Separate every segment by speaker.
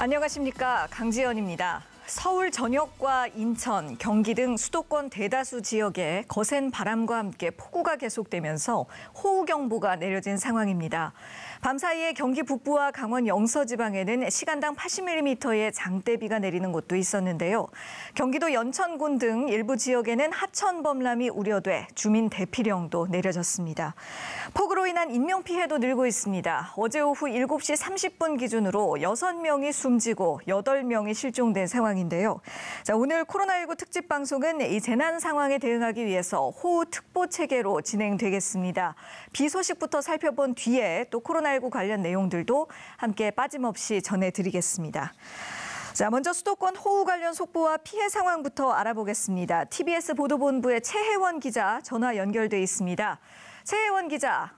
Speaker 1: 안녕하십니까, 강지연입니다. 서울 전역과 인천, 경기 등 수도권 대다수 지역에 거센 바람과 함께 폭우가 계속되면서 호우경보가 내려진 상황입니다. 밤사이에 경기 북부와 강원 영서 지방에는 시간당 80mm의 장대비가 내리는 곳도 있었는데요. 경기도 연천군 등 일부 지역에는 하천 범람이 우려돼 주민 대피령도 내려졌습니다. 폭우로 인한 인명피해도 늘고 있습니다. 어제 오후 7시 30분 기준으로 6명이 숨지고 8명이 실종된 상황인데요. 자, 오늘 코로나19 특집 방송은 이 재난 상황에 대응하기 위해서 호우특보 체계로 진행되겠습니다. 비 소식부터 살펴본 뒤에 또 코로나19 관련 내용들도 함께 빠짐없이 전해드리겠습니다. 자, 먼저 수도권 호우 관련 속보와 피해 상황부터 알아보겠습니다. TBS 보도본부의 최혜원 기자 전화 연결돼 있습니다. 최혜원 기자.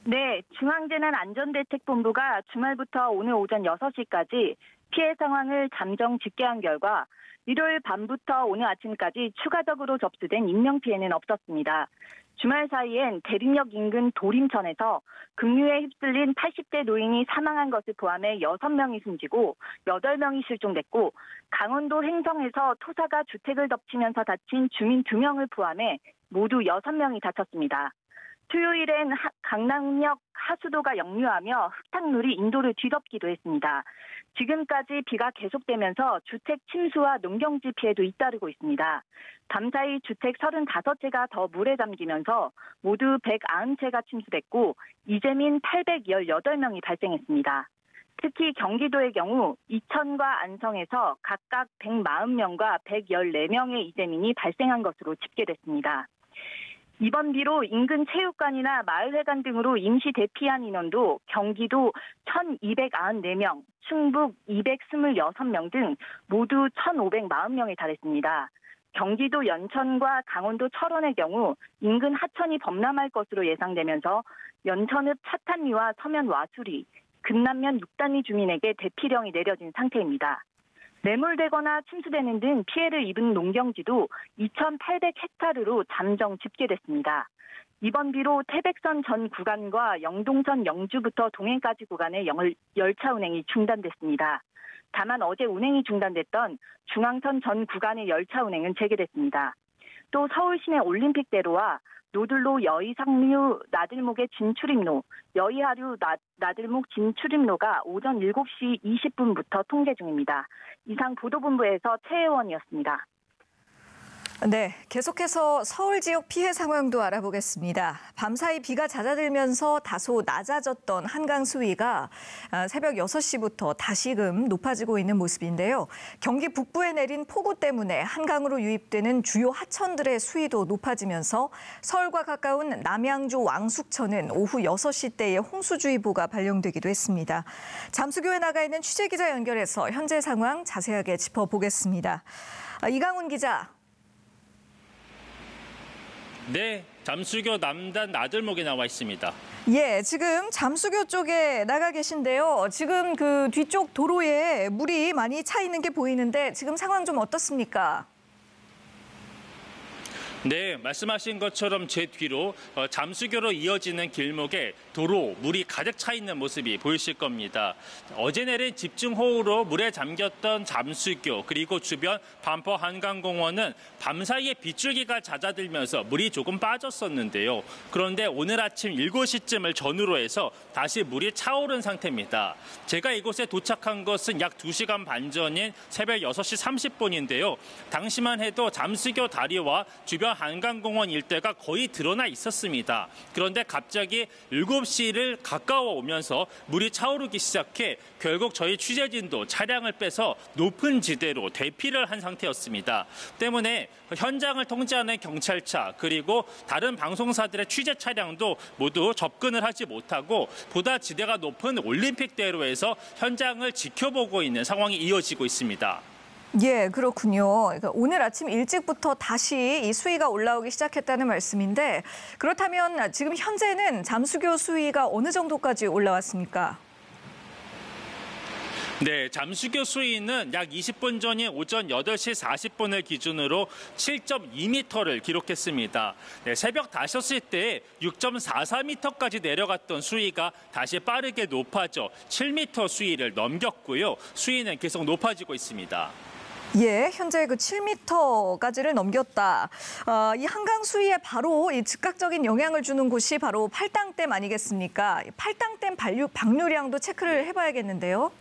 Speaker 2: 네, 중앙재난안전대책본부가 주말부터 오늘 오전 6시까지 피해 상황을 잠정 집계한 결과 일요일 밤부터 오늘 아침까지 추가적으로 접수된 인명피해는 없었습니다. 주말 사이엔 대림역 인근 도림천에서 급류에 휩쓸린 80대 노인이 사망한 것을 포함해 6명이 숨지고 8명이 실종됐고, 강원도 횡성에서 토사가 주택을 덮치면서 다친 주민 2명을 포함해 모두 6명이 다쳤습니다. 토요일엔 강남역 하수도가 역류하며 흙탕물이 인도를 뒤덮기도 했습니다. 지금까지 비가 계속되면서 주택 침수와 농경지 피해도 잇따르고 있습니다. 밤사이 주택 35채가 더 물에 잠기면서 모두 190채가 침수됐고 이재민 818명이 발생했습니다. 특히 경기도의 경우 이천과 안성에서 각각 140명과 114명의 이재민이 발생한 것으로 집계됐습니다. 이번 비로 인근 체육관이나 마을회관 등으로 임시 대피한 인원도 경기도 1,294명, 충북 226명 등 모두 1,540명에 달했습니다. 경기도 연천과 강원도 철원의 경우 인근 하천이 범람할 것으로 예상되면서 연천읍 차탄리와 서면 와수리, 금남면 6단리 주민에게 대피령이 내려진 상태입니다. 매몰되거나 침수되는 등 피해를 입은 농경지도 2,800헥타르로 잠정 집계됐습니다. 이번 비로 태백선 전 구간과 영동선 영주부터 동해까지 구간의 열차 운행이 중단됐습니다. 다만 어제 운행이 중단됐던 중앙선 전 구간의 열차 운행은 재개됐습니다. 또 서울 시내 올림픽대로와 노들로 여의상류 나들목의 진출입로, 여의하류 나들목 진출입로가 오전 7시 20분부터 통제 중입니다. 이상 보도본부에서 최혜원이었습니다.
Speaker 1: 네, 계속해서 서울 지역 피해 상황도 알아보겠습니다. 밤사이 비가 잦아들면서 다소 낮아졌던 한강 수위가 새벽 6시부터 다시금 높아지고 있는 모습인데요. 경기 북부에 내린 폭우 때문에 한강으로 유입되는 주요 하천들의 수위도 높아지면서 서울과 가까운 남양주 왕숙천은 오후 6시대에 홍수주의보가 발령되기도 했습니다. 잠수교에 나가 있는 취재기자 연결해서 현재 상황 자세하게 짚어보겠습니다. 이강훈 기자.
Speaker 3: 네, 잠수교 남단 나들목에 나와 있습니다.
Speaker 1: 예, 지금 잠수교 쪽에 나가 계신데요. 지금 그 뒤쪽 도로에 물이 많이 차 있는 게 보이는데 지금 상황 좀 어떻습니까?
Speaker 3: 네, 말씀하신 것처럼 제 뒤로 잠수교로 이어지는 길목에 도로, 물이 가득 차 있는 모습이 보이실 겁니다. 어제 내린 집중호우로 물에 잠겼던 잠수교 그리고 주변 반포 한강공원은 밤사이에 빗줄기가 잦아들면서 물이 조금 빠졌었는데요. 그런데 오늘 아침 7시쯤을 전후로 해서 다시 물이 차오른 상태입니다. 제가 이곳에 도착한 것은 약 2시간 반 전인 새벽 6시 30분인데요. 당시만 해도 잠수교 다리와 주변 한강공원 일대가 거의 드러나 있었습니다. 그런데 갑자기 7시를 가까워 오면서 물이 차오르기 시작해 결국 저희 취재진도 차량을 빼서 높은 지대로 대피를 한 상태였습니다. 때문에 현장을 통제하는 경찰차 그리고 다른 방송사들의 취재 차량도 모두 접근을 하지 못하고 보다 지대가 높은 올림픽대로에서 현장을 지켜보고 있는 상황이 이어지고 있습니다.
Speaker 1: 예, 그렇군요. 그러니까 오늘 아침 일찍부터 다시 이 수위가 올라오기 시작했다는 말씀인데 그렇다면 지금 현재는 잠수교 수위가 어느 정도까지 올라왔습니까?
Speaker 3: 네, 잠수교 수위는 약 20분 전인 오전 8시 40분을 기준으로 7.2m를 기록했습니다. 네, 새벽 5시 때 6.44m까지 내려갔던 수위가 다시 빠르게 높아져 7m 수위를 넘겼고요. 수위는 계속 높아지고 있습니다.
Speaker 1: 예, 현재 그 7m까지를 넘겼다. 이 한강 수위에 바로 이 즉각적인 영향을 주는 곳이 바로 팔당댐 아니겠습니까? 팔당댐 방류량도 체크를 해봐야겠는데요.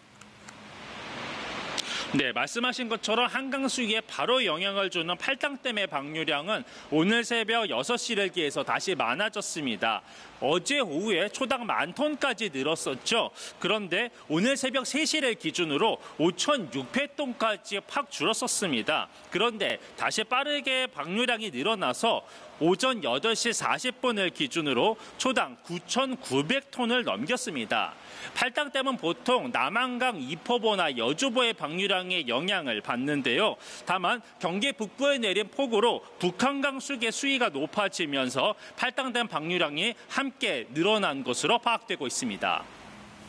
Speaker 3: 네, 말씀하신 것처럼 한강 수위에 바로 영향을 주는 팔당댐의 방류량은 오늘 새벽 6시를 기해서 다시 많아졌습니다. 어제 오후에 초당 10,000톤까지 늘었었죠. 그런데 오늘 새벽 3시를 기준으로 5,600톤까지 팍 줄었었습니다. 그런데 다시 빠르게 방류량이 늘어나서 오전 8시 40분을 기준으로 초당 9,900톤을 넘겼습니다. 팔당댐은 보통 남한강 이포보나 여주보의 방류량에 영향을 받는데요. 다만 경기 북부에 내린 폭우로 북한강 수계 수위가 높아지면서 팔당댐 방류량이 함께 늘어난 것으로 파악되고 있습니다.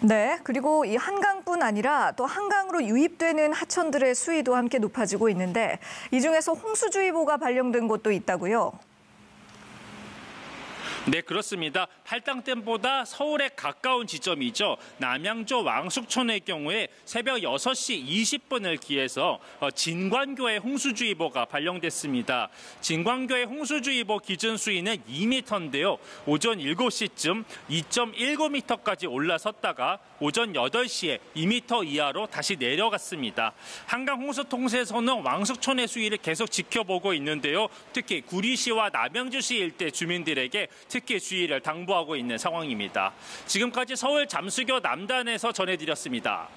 Speaker 1: 네, 그리고 이 한강뿐 아니라 또 한강으로 유입되는 하천들의 수위도 함께 높아지고 있는데 이 중에서 홍수주의보가 발령된 곳도 있다고요?
Speaker 3: 네, 그렇습니다. 팔당댐보다 서울에 가까운 지점이죠. 남양주 왕숙촌의 경우에 새벽 6시 20분을 기해서 진관교의 홍수주의보가 발령됐습니다. 진관교의 홍수주의보 기준 수위는 2m인데요. 오전 7시쯤 2.19m까지 올라섰다가 오전 8시에 2m 이하로 다시 내려갔습니다. 한강 홍수통제소는 왕숙촌의 수위를 계속 지켜보고 있는데요. 특히 구리시와 남양주시 일대 주민들에게 특히 주의를 당부하고 있는 상황입니다. 지금까지 서울 잠수교 남단에서 전해드렸습니다.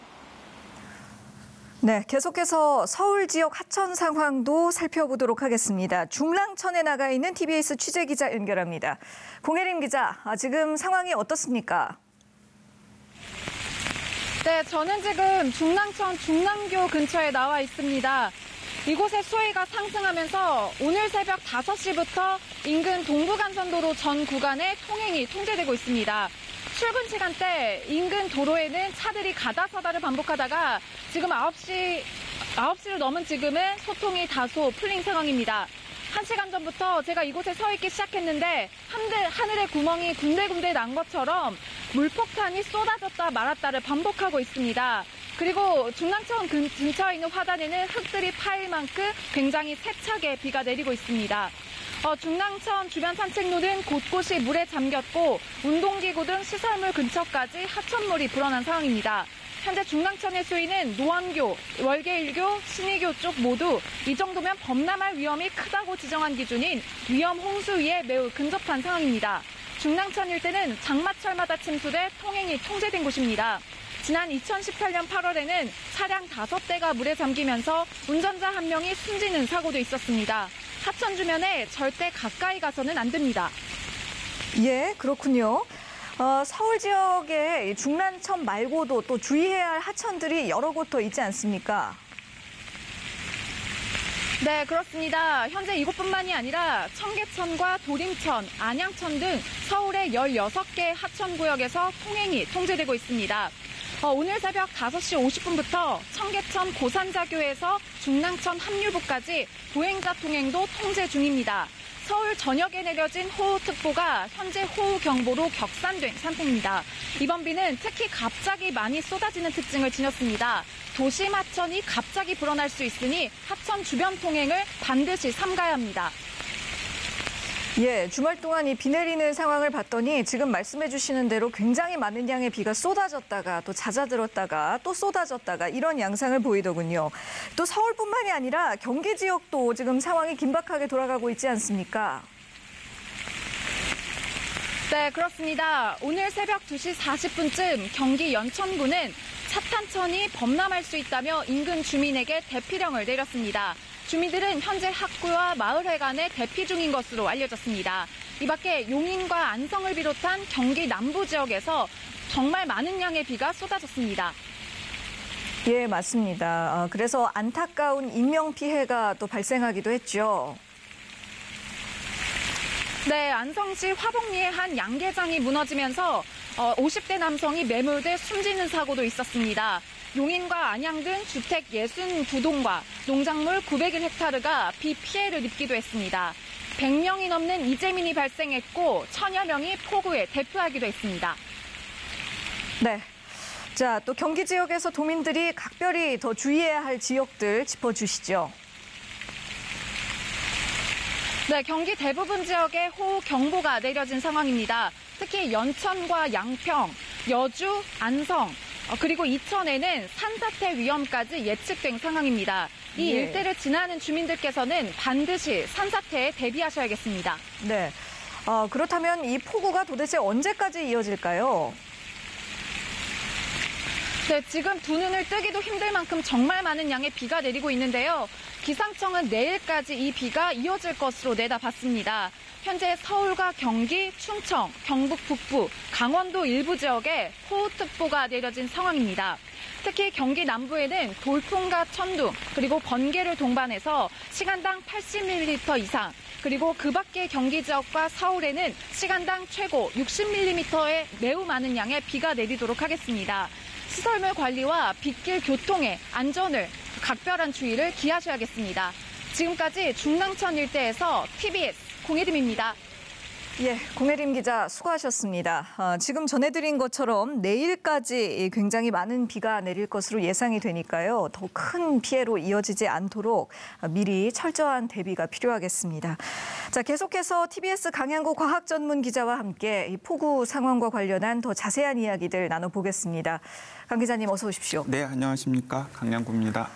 Speaker 1: 네, 계속해서 서울 지역 하천 상황도 살펴보도록 하겠습니다. 중랑천에 나가 있는 TBS 취재기자 연결합니다. 공혜림 기자, 지금 상황이 어떻습니까?
Speaker 4: 네, 저는 지금 중랑천 중랑교 근처에 나와 있습니다. 이곳의 수위가 상승하면서 오늘 새벽 5시부터 인근 동부간선도로 전 구간에 통행이 통제되고 있습니다. 출근 시간대 인근 도로에는 차들이 가다 서다를 반복하다가 지금 9시를 넘은 지금은 소통이 다소 풀린 상황입니다. 1시간 전부터 제가 이곳에 서 있기 시작했는데 하늘에 구멍이 군데군데 난 것처럼 물폭탄이 쏟아졌다 말았다를 반복하고 있습니다. 그리고 중랑천 근처에 있는 화단에는 흙들이 파일 만큼 굉장히 세차게 비가 내리고 있습니다. 중랑천 주변 산책로는 곳곳이 물에 잠겼고 운동기구 등 시설물 근처까지 하천물이 불어난 상황입니다. 현재 중랑천의 수위는 노원교, 월계일교, 신의교 쪽 모두 이 정도면 범람할 위험이 크다고 지정한 기준인 위험 홍수위에 매우 근접한 상황입니다. 중랑천 일대는 장마철마다 침수돼 통행이 통제된 곳입니다. 지난 2018년 8월에는 차량 5대가 물에 잠기면서 운전자 1명이 숨지는 사고도 있었습니다. 하천 주변에 절대 가까이 가서는 안 됩니다.
Speaker 1: 예, 그렇군요. 서울 지역에 중랑천 말고도 또 주의해야 할 하천들이 여러 곳 더 있지 않습니까?
Speaker 4: 네, 그렇습니다. 현재 이곳뿐만이 아니라 청계천과 도림천, 안양천 등 서울의 16개 하천구역에서 통행이 통제되고 있습니다. 오늘 새벽 5시 50분부터 청계천 고산자교에서 중랑천 합류부까지 보행자 통행도 통제 중입니다. 서울 전역에 내려진 호우특보가 현재 호우경보로 격산된 상태입니다. 이번 비는 특히 갑자기 많이 쏟아지는 특징을 지녔습니다. 도심 하천이 갑자기 불어날 수 있으니 하천 주변 통행을 반드시 삼가야 합니다.
Speaker 1: 예, 주말 동안 이 비 내리는 상황을 봤더니 지금 말씀해 주시는 대로 굉장히 많은 양의 비가 쏟아졌다가 또 잦아들었다가 또 쏟아졌다가 이런 양상을 보이더군요. 또 서울뿐만이 아니라 경기 지역도 지금 상황이 긴박하게 돌아가고 있지 않습니까?
Speaker 4: 네, 그렇습니다. 오늘 새벽 2시 40분쯤 경기 연천구는 차탄천이 범람할 수 있다며 인근 주민에게 대피령을 내렸습니다. 주민들은 현재 학교와 마을회관에 대피 중인 것으로 알려졌습니다. 이 밖에 용인과 안성을 비롯한 경기 남부 지역에서 정말 많은 양의 비가 쏟아졌습니다.
Speaker 1: 예, 맞습니다. 그래서 안타까운 인명피해가 또 발생하기도 했죠.
Speaker 4: 네, 안성시 화복리의 한 양계장이 무너지면서 50대 남성이 매몰돼 숨지는 사고도 있었습니다. 용인과 안양 등 주택 62동과 농작물 901헥타르가 비 피해를 입기도 했습니다. 100명이 넘는 이재민이 발생했고 1000여 명이 폭우에 대피하기도 했습니다.
Speaker 1: 네. 자, 또 경기 지역에서 도민들이 각별히 더 주의해야 할 지역들 짚어주시죠.
Speaker 4: 네, 경기 대부분 지역에 호우경보가 내려진 상황입니다. 특히 연천과 양평, 여주, 안성, 그리고 이천에는 산사태 위험까지 예측된 상황입니다. 이 일대를 지나는 주민들께서는 반드시 산사태에 대비하셔야겠습니다.
Speaker 1: 네. 그렇다면 이 폭우가 도대체 언제까지 이어질까요?
Speaker 4: 네, 지금 두 눈을 뜨기도 힘들 만큼 정말 많은 양의 비가 내리고 있는데요. 기상청은 내일까지 이 비가 이어질 것으로 내다봤습니다. 현재 서울과 경기, 충청, 경북 북부, 강원도 일부 지역에 호우특보가 내려진 상황입니다. 특히 경기 남부에는 돌풍과 천둥, 그리고 번개를 동반해서 시간당 80mm 이상, 그리고 그 밖의 경기 지역과 서울에는 시간당 최고 60mm의 매우 많은 양의 비가 내리도록 하겠습니다. 시설물 관리와 빗길 교통의 안전을 각별한 주의를 기하셔야겠습니다. 지금까지 중랑천 일대에서 TBS 공혜림입니다.
Speaker 1: 예, 공혜림 기자 수고하셨습니다. 지금 전해드린 것처럼 내일까지 굉장히 많은 비가 내릴 것으로 예상이 되니까요. 더 큰 피해로 이어지지 않도록 미리 철저한 대비가 필요하겠습니다. 자, 계속해서 TBS 강양구 과학전문 기자와 함께 이 폭우 상황과 관련한 더 자세한 이야기들 나눠보겠습니다. 강 기자님 어서 오십시오.
Speaker 5: 네, 안녕하십니까. 강양구입니다.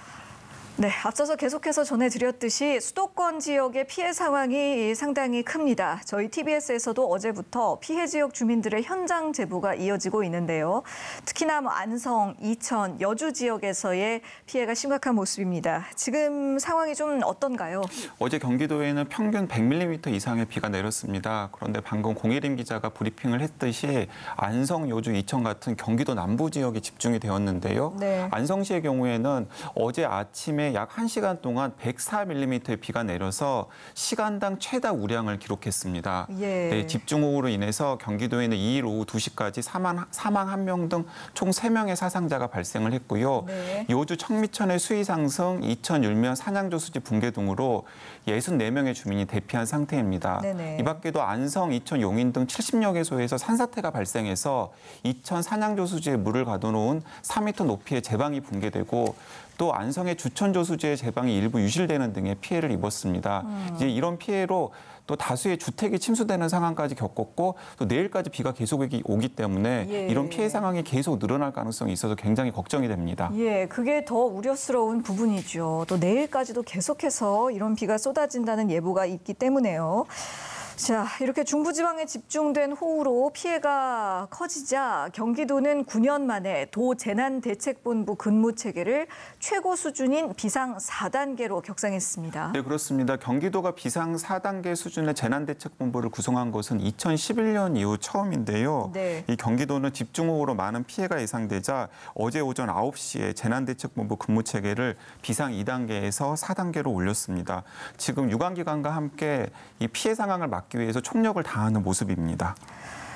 Speaker 1: 네, 앞서서 계속해서 전해드렸듯이 수도권 지역의 피해 상황이 상당히 큽니다. 저희 TBS에서도 어제부터 피해 지역 주민들의 현장 제보가 이어지고 있는데요. 특히나 안성, 이천, 여주 지역에서의 피해가 심각한 모습입니다. 지금 상황이 좀 어떤가요?
Speaker 5: 어제 경기도에는 평균 100mm 이상의 비가 내렸습니다. 그런데 방금 공혜림 기자가 브리핑을 했듯이 안성, 여주, 이천 같은 경기도 남부 지역이 집중이 되었는데요.
Speaker 1: 네.
Speaker 5: 안성시의 경우에는 어제 아침에 약 1시간 동안 104mm의 비가 내려서 시간당 최다 우량을 기록했습니다.
Speaker 1: 예.
Speaker 5: 네, 집중호우로 인해서 경기도에는 2일 오후 2시까지 사망 1명 등 총 3명의 사상자가 발생을 했고요.
Speaker 1: 네.
Speaker 5: 여주 청미천의 수위 상승, 이천 율면 산양조수지 붕괴 등으로 64명의 주민이 대피한 상태입니다.
Speaker 1: 네네.
Speaker 5: 이 밖에도 안성, 이천, 용인 등 70여 개소에서 산사태가 발생해서 이천 산양조수지에 물을 가둬놓은 4m 높이의 제방이 붕괴되고 또 안성의 주천조수지의 제방이 일부 유실되는 등의 피해를 입었습니다. 이제 이런 피해로 또 다수의 주택이 침수되는 상황까지 겪었고 또 내일까지 비가 계속 오기 때문에
Speaker 1: 예.
Speaker 5: 이런 피해 상황이 계속 늘어날 가능성이 있어서 굉장히 걱정이 됩니다.
Speaker 1: 예, 그게 더 우려스러운 부분이죠. 또 내일까지도 계속해서 이런 비가 쏟아진다는 예보가 있기 때문에요. 자, 이렇게 중부지방에 집중된 호우로 피해가 커지자 경기도는 9년 만에 도재난대책본부 근무체계를 최고 수준인 비상 4단계로 격상했습니다.
Speaker 5: 네, 그렇습니다. 경기도가 비상 4단계 수준의 재난대책본부를 구성한 것은 2011년 이후 처음인데요.
Speaker 1: 네.
Speaker 5: 이 경기도는 집중호우로 많은 피해가 예상되자 어제 오전 9시에 재난대책본부 근무체계를 비상 2단계에서 4단계로 올렸습니다. 지금 유관기관과 함께 이 피해 상황을 막기 위해서 총력을 다하는 모습입니다.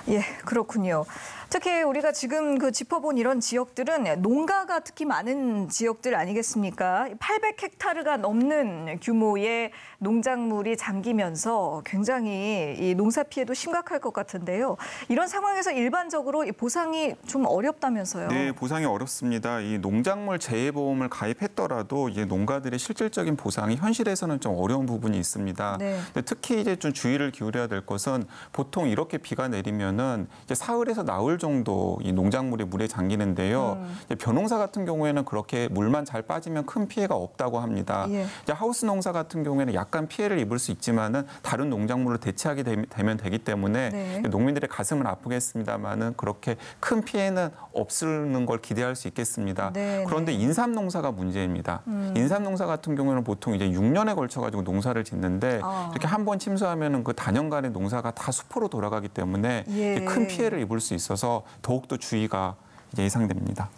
Speaker 1: 예, 그렇군요. 특히 우리가 지금 짚어본 이런 지역들은 농가가 특히 많은 지역들 아니겠습니까? 800헥타르가 넘는 규모의 농작물이 잠기면서 굉장히 이 농사 피해도 심각할 것 같은데요. 이런 상황에서 일반적으로 보상이 좀 어렵다면서요?
Speaker 5: 네, 보상이 어렵습니다. 이 농작물 재해보험을 가입했더라도 이제 농가들의 실질적인 보상이 현실에서는 좀 어려운 부분이 있습니다.
Speaker 1: 네.
Speaker 5: 근데 특히 이제 좀 주의를 기울여야 될 것은 보통 이렇게 비가 내리면은 이제 사흘에서 나흘 정도 이 농작물이 물에 잠기는데요. 이제 벼농사 같은 경우에는 그렇게 물만 잘 빠지면 큰 피해가 없다고 합니다.
Speaker 1: 예.
Speaker 5: 이제 하우스 농사 같은 경우에는 약간 피해를 입을 수 있지만은 다른 농작물로 대체하게 되면 되기 때문에
Speaker 1: 네.
Speaker 5: 농민들의 가슴은 아프겠습니다만은 그렇게 큰 피해는 없는 걸 기대할 수 있겠습니다.
Speaker 1: 네,
Speaker 5: 그런데 인삼 농사가 문제입니다. 인삼 농사 같은 경우에는 보통 이제 6년에 걸쳐 가지고 농사를 짓는데 이렇게 한 번 침수하면은 그 단연간의 농사가 다 수포로 돌아가기 때문에
Speaker 1: 예.
Speaker 5: 큰 피해를 입을 수 있어서 더욱더 주의가 예상됩니다.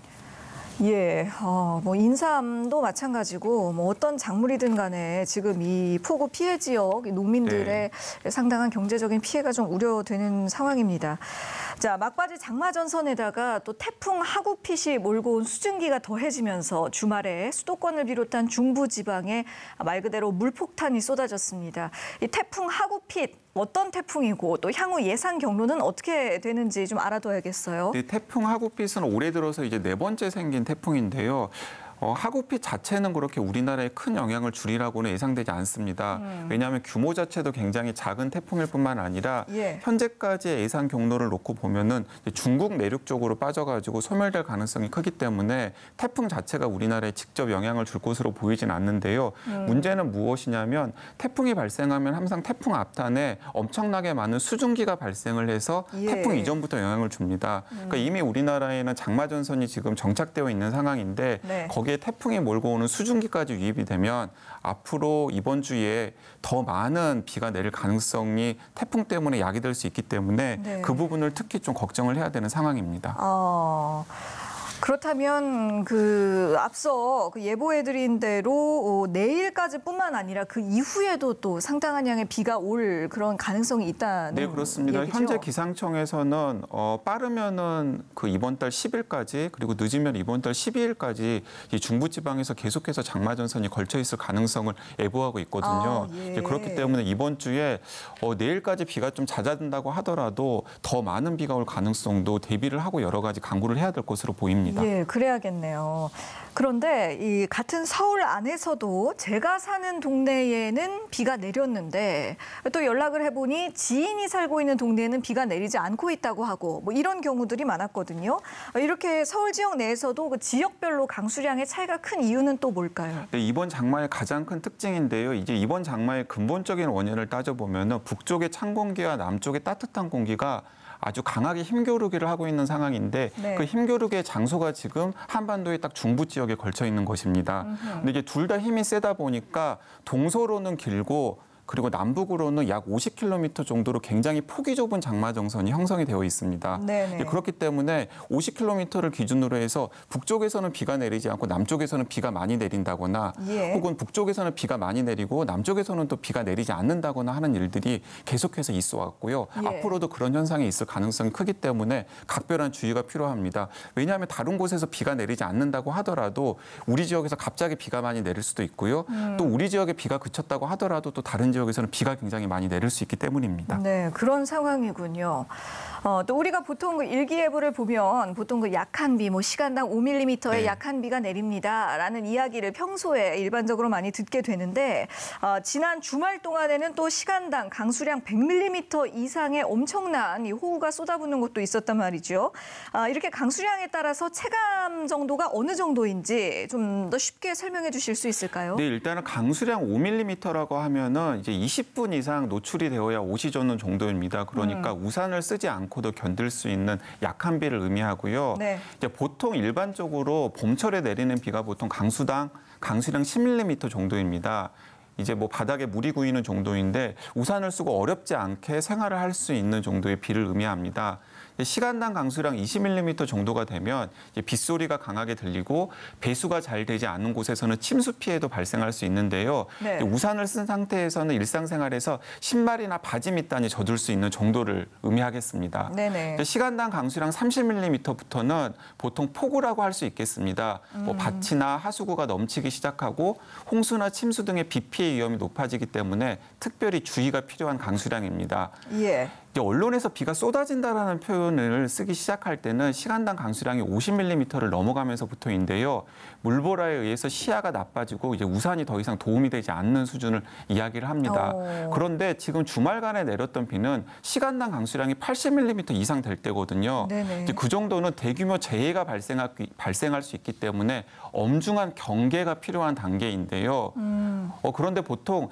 Speaker 1: 예, 인삼도 마찬가지고 어떤 작물이든 간에 지금 이 폭우 피해 지역 농민들의 상당한 경제적인 피해가 좀 우려되는 상황입니다. 자, 막바지 장마 전선에다가 또 태풍 하구핏이 몰고 온 수증기가 더해지면서 주말에 수도권을 비롯한 중부 지방에 말 그대로 물폭탄이 쏟아졌습니다. 이 태풍 하구핏 어떤 태풍이고 또 향후 예상 경로는 어떻게 되는지 좀 알아둬야겠어요.
Speaker 5: 네, 태풍 하구핏은 올해 들어서 이제 4번째 생긴 태풍인데요. 하구핏 자체는 그렇게 우리나라에 큰 영향을 줄이라고는 예상되지 않습니다. 왜냐하면 규모 자체도 굉장히 작은 태풍일 뿐만 아니라 현재까지의 예상 경로를 놓고 보면은 중국 내륙 쪽으로 빠져가지고 소멸될 가능성이 크기 때문에 태풍 자체가 우리나라에 직접 영향을 줄 것으로 보이진 않는데요. 문제는 무엇이냐면 태풍이 발생하면 항상 태풍 앞단에 엄청나게 많은 수증기가 발생을 해서 태풍 이전부터 영향을 줍니다. 그러니까 이미 우리나라에는 장마 전선이 지금 정착되어 있는 상황인데 거기에 태풍이 몰고 오는 수증기까지 유입이 되면 앞으로 이번 주에 더 많은 비가 내릴 가능성이 태풍 때문에 야기될 수 있기 때문에 그 부분을 특히 좀 걱정을 해야 되는 상황입니다.
Speaker 1: 그렇다면 앞서 예보해드린 대로 내일까지뿐만 아니라 그 이후에도 또 상당한 양의 비가 올 그런 가능성이 있다는
Speaker 5: 네, 그렇습니다.
Speaker 1: 얘기죠?
Speaker 5: 현재 기상청에서는 빠르면은 이번 달 10일까지 그리고 늦으면 이번 달 12일까지 이 중부지방에서 계속해서 장마전선이 걸쳐 있을 가능성을 예보하고 있거든요. 그렇기 때문에 이번 주에 내일까지 비가 좀 잦아든다고 하더라도 더 많은 비가 올 가능성도 대비를 하고 여러 가지 강구를 해야 될 것으로 보입니다.
Speaker 1: 예, 그래야겠네요. 그런데 이 같은 서울 안에서도 제가 사는 동네에는 비가 내렸는데 또 연락을 해보니 지인이 살고 있는 동네에는 비가 내리지 않고 있다고 하고 뭐 이런 경우들이 많았거든요. 이렇게 서울 지역 내에서도 그 지역별로 강수량의 차이가 큰 이유는 또 뭘까요?
Speaker 5: 네, 이번 장마의 가장 큰 특징인데요. 이제 이번 장마의 근본적인 원인을 따져보면 북쪽의 찬 공기와 남쪽의 따뜻한 공기가 아주 강하게 힘겨루기를 하고 있는 상황인데 그 힘겨루기의 장소가 지금 한반도의 딱 중부 지역에 걸쳐 있는 것입니다. 근데 이게 둘 다 힘이 세다 보니까 동서로는 길고 그리고 남북으로는 약 50km 정도로 굉장히 폭이 좁은 장마정선이 형성이 되어 있습니다. 그렇기 때문에 50km를 기준으로 해서 북쪽에서는 비가 내리지 않고 남쪽에서는 비가 많이 내린다거나 혹은 북쪽에서는 비가 많이 내리고 남쪽에서는 또 비가 내리지 않는다거나 하는 일들이 계속해서 있어 왔고요. 앞으로도 그런 현상이 있을 가능성이 크기 때문에 각별한 주의가 필요합니다. 왜냐하면 다른 곳에서 비가 내리지 않는다고 하더라도 우리 지역에서 갑자기 비가 많이 내릴 수도 있고요. 또 우리 지역에 비가 그쳤다고 하더라도 또 다른 지역에서는 비가 굉장히 많이 내릴 수 있기 때문입니다.
Speaker 1: 네, 그런 상황이군요. 또 우리가 보통 일기예보를 보면 보통 약한 비, 시간당 5mm의 약한 비가 내립니다라는 이야기를 평소에 일반적으로 많이 듣게 되는데 지난 주말 동안에는 또 시간당 강수량 100mm 이상의 엄청난 이 호우가 쏟아부는 곳도 있었단 말이죠. 이렇게 강수량에 따라서 체감 정도가 어느 정도인지 좀 더 쉽게 설명해 주실 수 있을까요?
Speaker 5: 네, 일단은 강수량 5mm라고 하면은 이제 20분 이상 노출이 되어야 옷이 젖는 정도입니다. 그러니까 우산을 쓰지 않고도 견딜 수 있는 약한 비를 의미하고요. 이제 보통 일반적으로 봄철에 내리는 비가 보통 강수량 10mm 정도입니다. 이제 바닥에 물이 고이는 정도인데 우산을 쓰고 어렵지 않게 생활을 할 수 있는 정도의 비를 의미합니다. 시간당 강수량 20mm 정도가 되면 빗소리가 강하게 들리고 배수가 잘 되지 않은 곳에서는 침수 피해도 발생할 수 있는데요. 우산을 쓴 상태에서는 일상생활에서 신발이나 바지 밑단이 젖을 수 있는 정도를 의미하겠습니다. 시간당 강수량 30mm부터는 보통 폭우라고 할 수 있겠습니다. 밭이나 하수구가 넘치기 시작하고 홍수나 침수 등의 비 피해 위험이 높아지기 때문에 특별히 주의가 필요한 강수량입니다. 언론에서 비가 쏟아진다라는 표현을 쓰기 시작할 때는 시간당 강수량이 50mm를 넘어가면서부터인데요. 물보라에 의해서 시야가 나빠지고 이제 우산이 더 이상 도움이 되지 않는 수준을 이야기를 합니다. 그런데 지금 주말간에 내렸던 비는 시간당 강수량이 80mm 이상 될 때거든요. 이제 그 정도는 대규모 재해가 발생할 수 있기 때문에 엄중한 경계가 필요한 단계인데요. 그런데 보통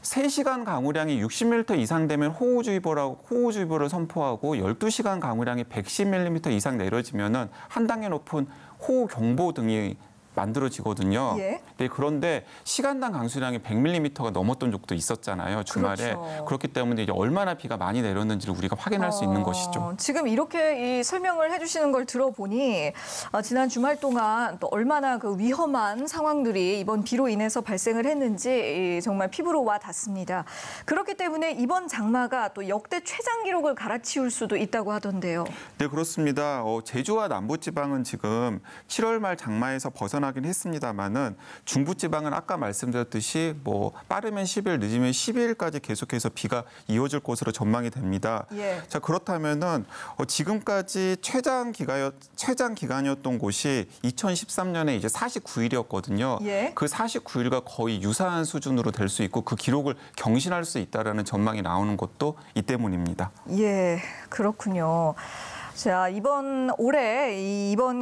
Speaker 5: 3시간 강우량이 60mm 이상 되면 호우주의보를 선포하고 12시간 강우량이 110mm 이상 내려지면은 한 단계 높은 호우경보 등이 만들어지거든요.
Speaker 1: 예.
Speaker 5: 네, 그런데 시간당 강수량이 100mm가 넘었던 적도 있었잖아요. 주말에.
Speaker 1: 그렇죠.
Speaker 5: 그렇기 때문에 이제 얼마나 비가 많이 내렸는지를 우리가 확인할 수 있는 것이죠.
Speaker 1: 지금 이렇게 이 설명을 해주시는 걸 들어보니 지난 주말 동안 또 얼마나 그 위험한 상황들이 이번 비로 인해서 발생을 했는지 정말 피부로 와 닿습니다. 그렇기 때문에 이번 장마가 또 역대 최장 기록을 갈아치울 수도 있다고 하던데요.
Speaker 5: 네, 그렇습니다. 제주와 남부지방은 지금 7월 말 장마에서 벗어나긴 했습니다만은 중부지방은 아까 말씀드렸듯이 뭐 빠르면 10일, 늦으면 12일까지 계속해서 비가 이어질 것으로 전망이 됩니다.
Speaker 1: 예.
Speaker 5: 자, 그렇다면은 지금까지 최장 기간이었던 곳이 2013년에 이제 49일이었거든요.
Speaker 1: 예.
Speaker 5: 그 49일과 거의 유사한 수준으로 될 수 있고 그 기록을 경신할 수 있다라는 전망이 나오는 것도 이 때문입니다.
Speaker 1: 예, 그렇군요. 자, 이번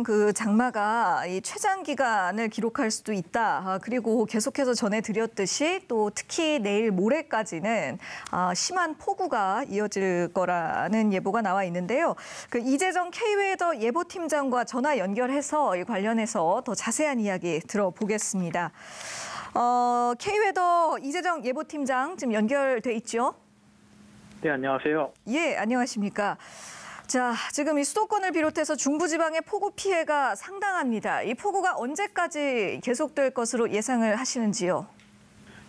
Speaker 1: 그 장마가 이 최장 기간을 기록할 수도 있다. 그리고 계속해서 전해드렸듯이 또 특히 내일 모레까지는 심한 폭우가 이어질 거라는 예보가 나와 있는데요. 그 이재정 K웨더 예보팀장과 전화 연결해서 이 관련해서 더 자세한 이야기 들어보겠습니다. K웨더 이재정 예보팀장 지금 연결돼 있죠?
Speaker 6: 네, 안녕하세요.
Speaker 1: 예, 안녕하십니까. 자, 지금 이 수도권을 비롯해서 중부지방의 폭우 피해가 상당합니다. 이 폭우가 언제까지 계속될 것으로 예상을 하시는지요?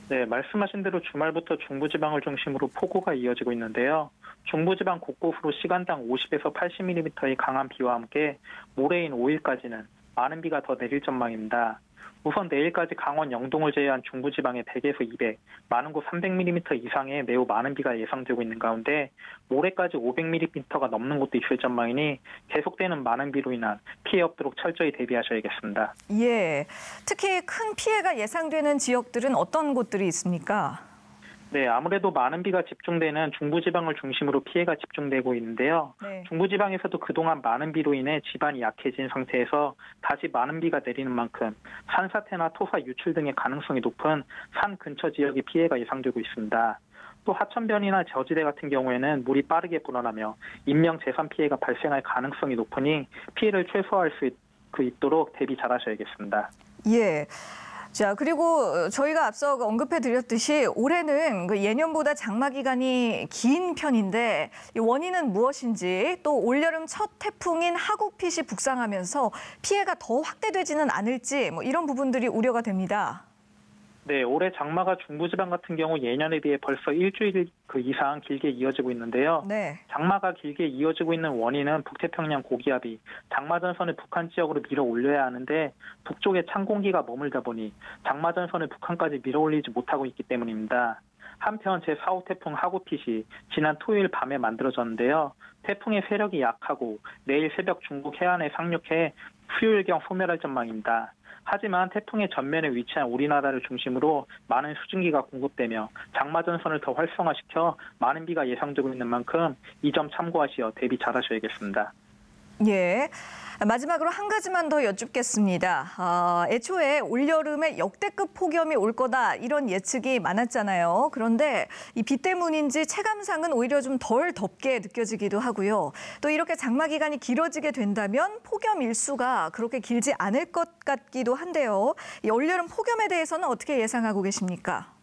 Speaker 6: 네, 말씀하신 대로 주말부터 중부지방을 중심으로 폭우가 이어지고 있는데요. 중부지방 곳곳으로 시간당 50에서 80mm의 강한 비와 함께 모레인 5일까지는 많은 비가 더 내릴 전망입니다. 우선 내일까지 강원 영동을 제외한 중부지방에 100에서 200, 많은 곳 300mm 이상의 매우 많은 비가 예상되고 있는 가운데 모레까지 500mm가 넘는 곳도 있을 전망이니 계속되는 많은 비로 인한 피해 없도록 철저히 대비하셔야겠습니다.
Speaker 1: 예, 특히 큰 피해가 예상되는 지역들은 어떤 곳들이 있습니까?
Speaker 6: 네, 아무래도 많은 비가 집중되는 중부지방을 중심으로 피해가 집중되고 있는데요.
Speaker 1: 네.
Speaker 6: 중부지방에서도 그동안 많은 비로 인해 지반이 약해진 상태에서 다시 많은 비가 내리는 만큼 산사태나 토사 유출 등의 가능성이 높은 산 근처 지역의 피해가 예상되고 있습니다. 또 하천변이나 저지대 같은 경우에는 물이 빠르게 불어나며 인명 재산 피해가 발생할 가능성이 높으니 피해를 최소화할 수 있도록 대비 잘하셔야겠습니다.
Speaker 1: 예. 자, 그리고 저희가 앞서 언급해 드렸듯이 올해는 그 예년보다 장마 기간이 긴 편인데 이 원인은 무엇인지 또 올여름 첫 태풍인 하구핏이 북상하면서 피해가 더 확대되지는 않을지 뭐 이런 부분들이 우려가 됩니다.
Speaker 6: 네, 올해 장마가 중부지방 같은 경우 예년에 비해 벌써 일주일 이상 길게 이어지고 있는데요.
Speaker 1: 네.
Speaker 6: 장마가 길게 이어지고 있는 원인은 북태평양 고기압이 장마전선을 북한 지역으로 밀어 올려야 하는데 북쪽에 찬 공기가 머물다 보니 장마전선을 북한까지 밀어 올리지 못하고 있기 때문입니다. 한편 제4호 태풍 하구핏이 지난 토요일 밤에 만들어졌는데요. 태풍의 세력이 약하고 내일 새벽 중국 해안에 상륙해 수요일경 소멸할 전망입니다. 하지만 태풍의 전면에 위치한 우리나라를 중심으로 많은 수증기가 공급되며 장마전선을 더 활성화시켜 많은 비가 예상되고 있는 만큼 이 점 참고하시어 대비 잘하셔야겠습니다.
Speaker 1: 예. 마지막으로 한 가지만 더 여쭙겠습니다. 애초에 올여름에 역대급 폭염이 올 거다 이런 예측이 많았잖아요. 그런데 이 비 때문인지 체감상은 오히려 좀 덜 덥게 느껴지기도 하고요. 또 이렇게 장마 기간이 길어지게 된다면 폭염 일수가 그렇게 길지 않을 것 같기도 한데요. 이 올여름 폭염에 대해서는 어떻게 예상하고 계십니까?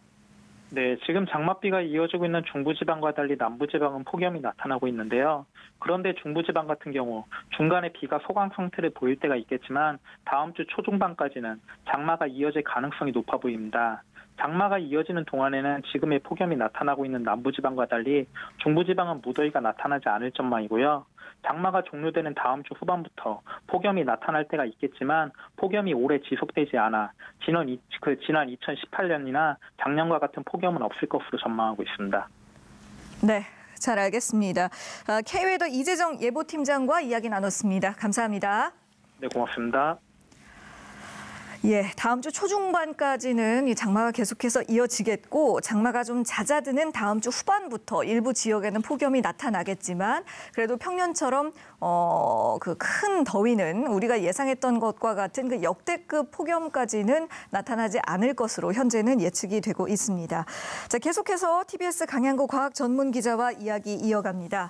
Speaker 6: 네, 지금 장맛비가 이어지고 있는 중부지방과 달리 남부지방은 폭염이 나타나고 있는데요. 그런데 중부지방 같은 경우 중간에 비가 소강 상태를 보일 때가 있겠지만 다음 주 초중반까지는 장마가 이어질 가능성이 높아 보입니다. 장마가 이어지는 동안에는 지금의 폭염이 나타나고 있는 남부지방과 달리 중부지방은 무더위가 나타나지 않을 전망이고요. 장마가 종료되는 다음 주 후반부터 폭염이 나타날 때가 있겠지만 폭염이 오래 지속되지 않아 지난 2018년이나 작년과 같은 폭염은 없을 것으로 전망하고 있습니다.
Speaker 1: 네, 잘 알겠습니다. K웨더 이재정 예보팀장과 이야기 나눴습니다. 감사합니다.
Speaker 6: 네, 고맙습니다.
Speaker 1: 예, 다음 주 초중반까지는 이 장마가 계속해서 이어지겠고 장마가 좀 잦아드는 다음 주 후반부터 일부 지역에는 폭염이 나타나겠지만 그래도 평년처럼 그 큰 더위는 우리가 예상했던 것과 같은 그 역대급 폭염까지는 나타나지 않을 것으로 현재는 예측이 되고 있습니다. 자, 계속해서 TBS 강양구 과학 전문 기자와 이야기 이어갑니다.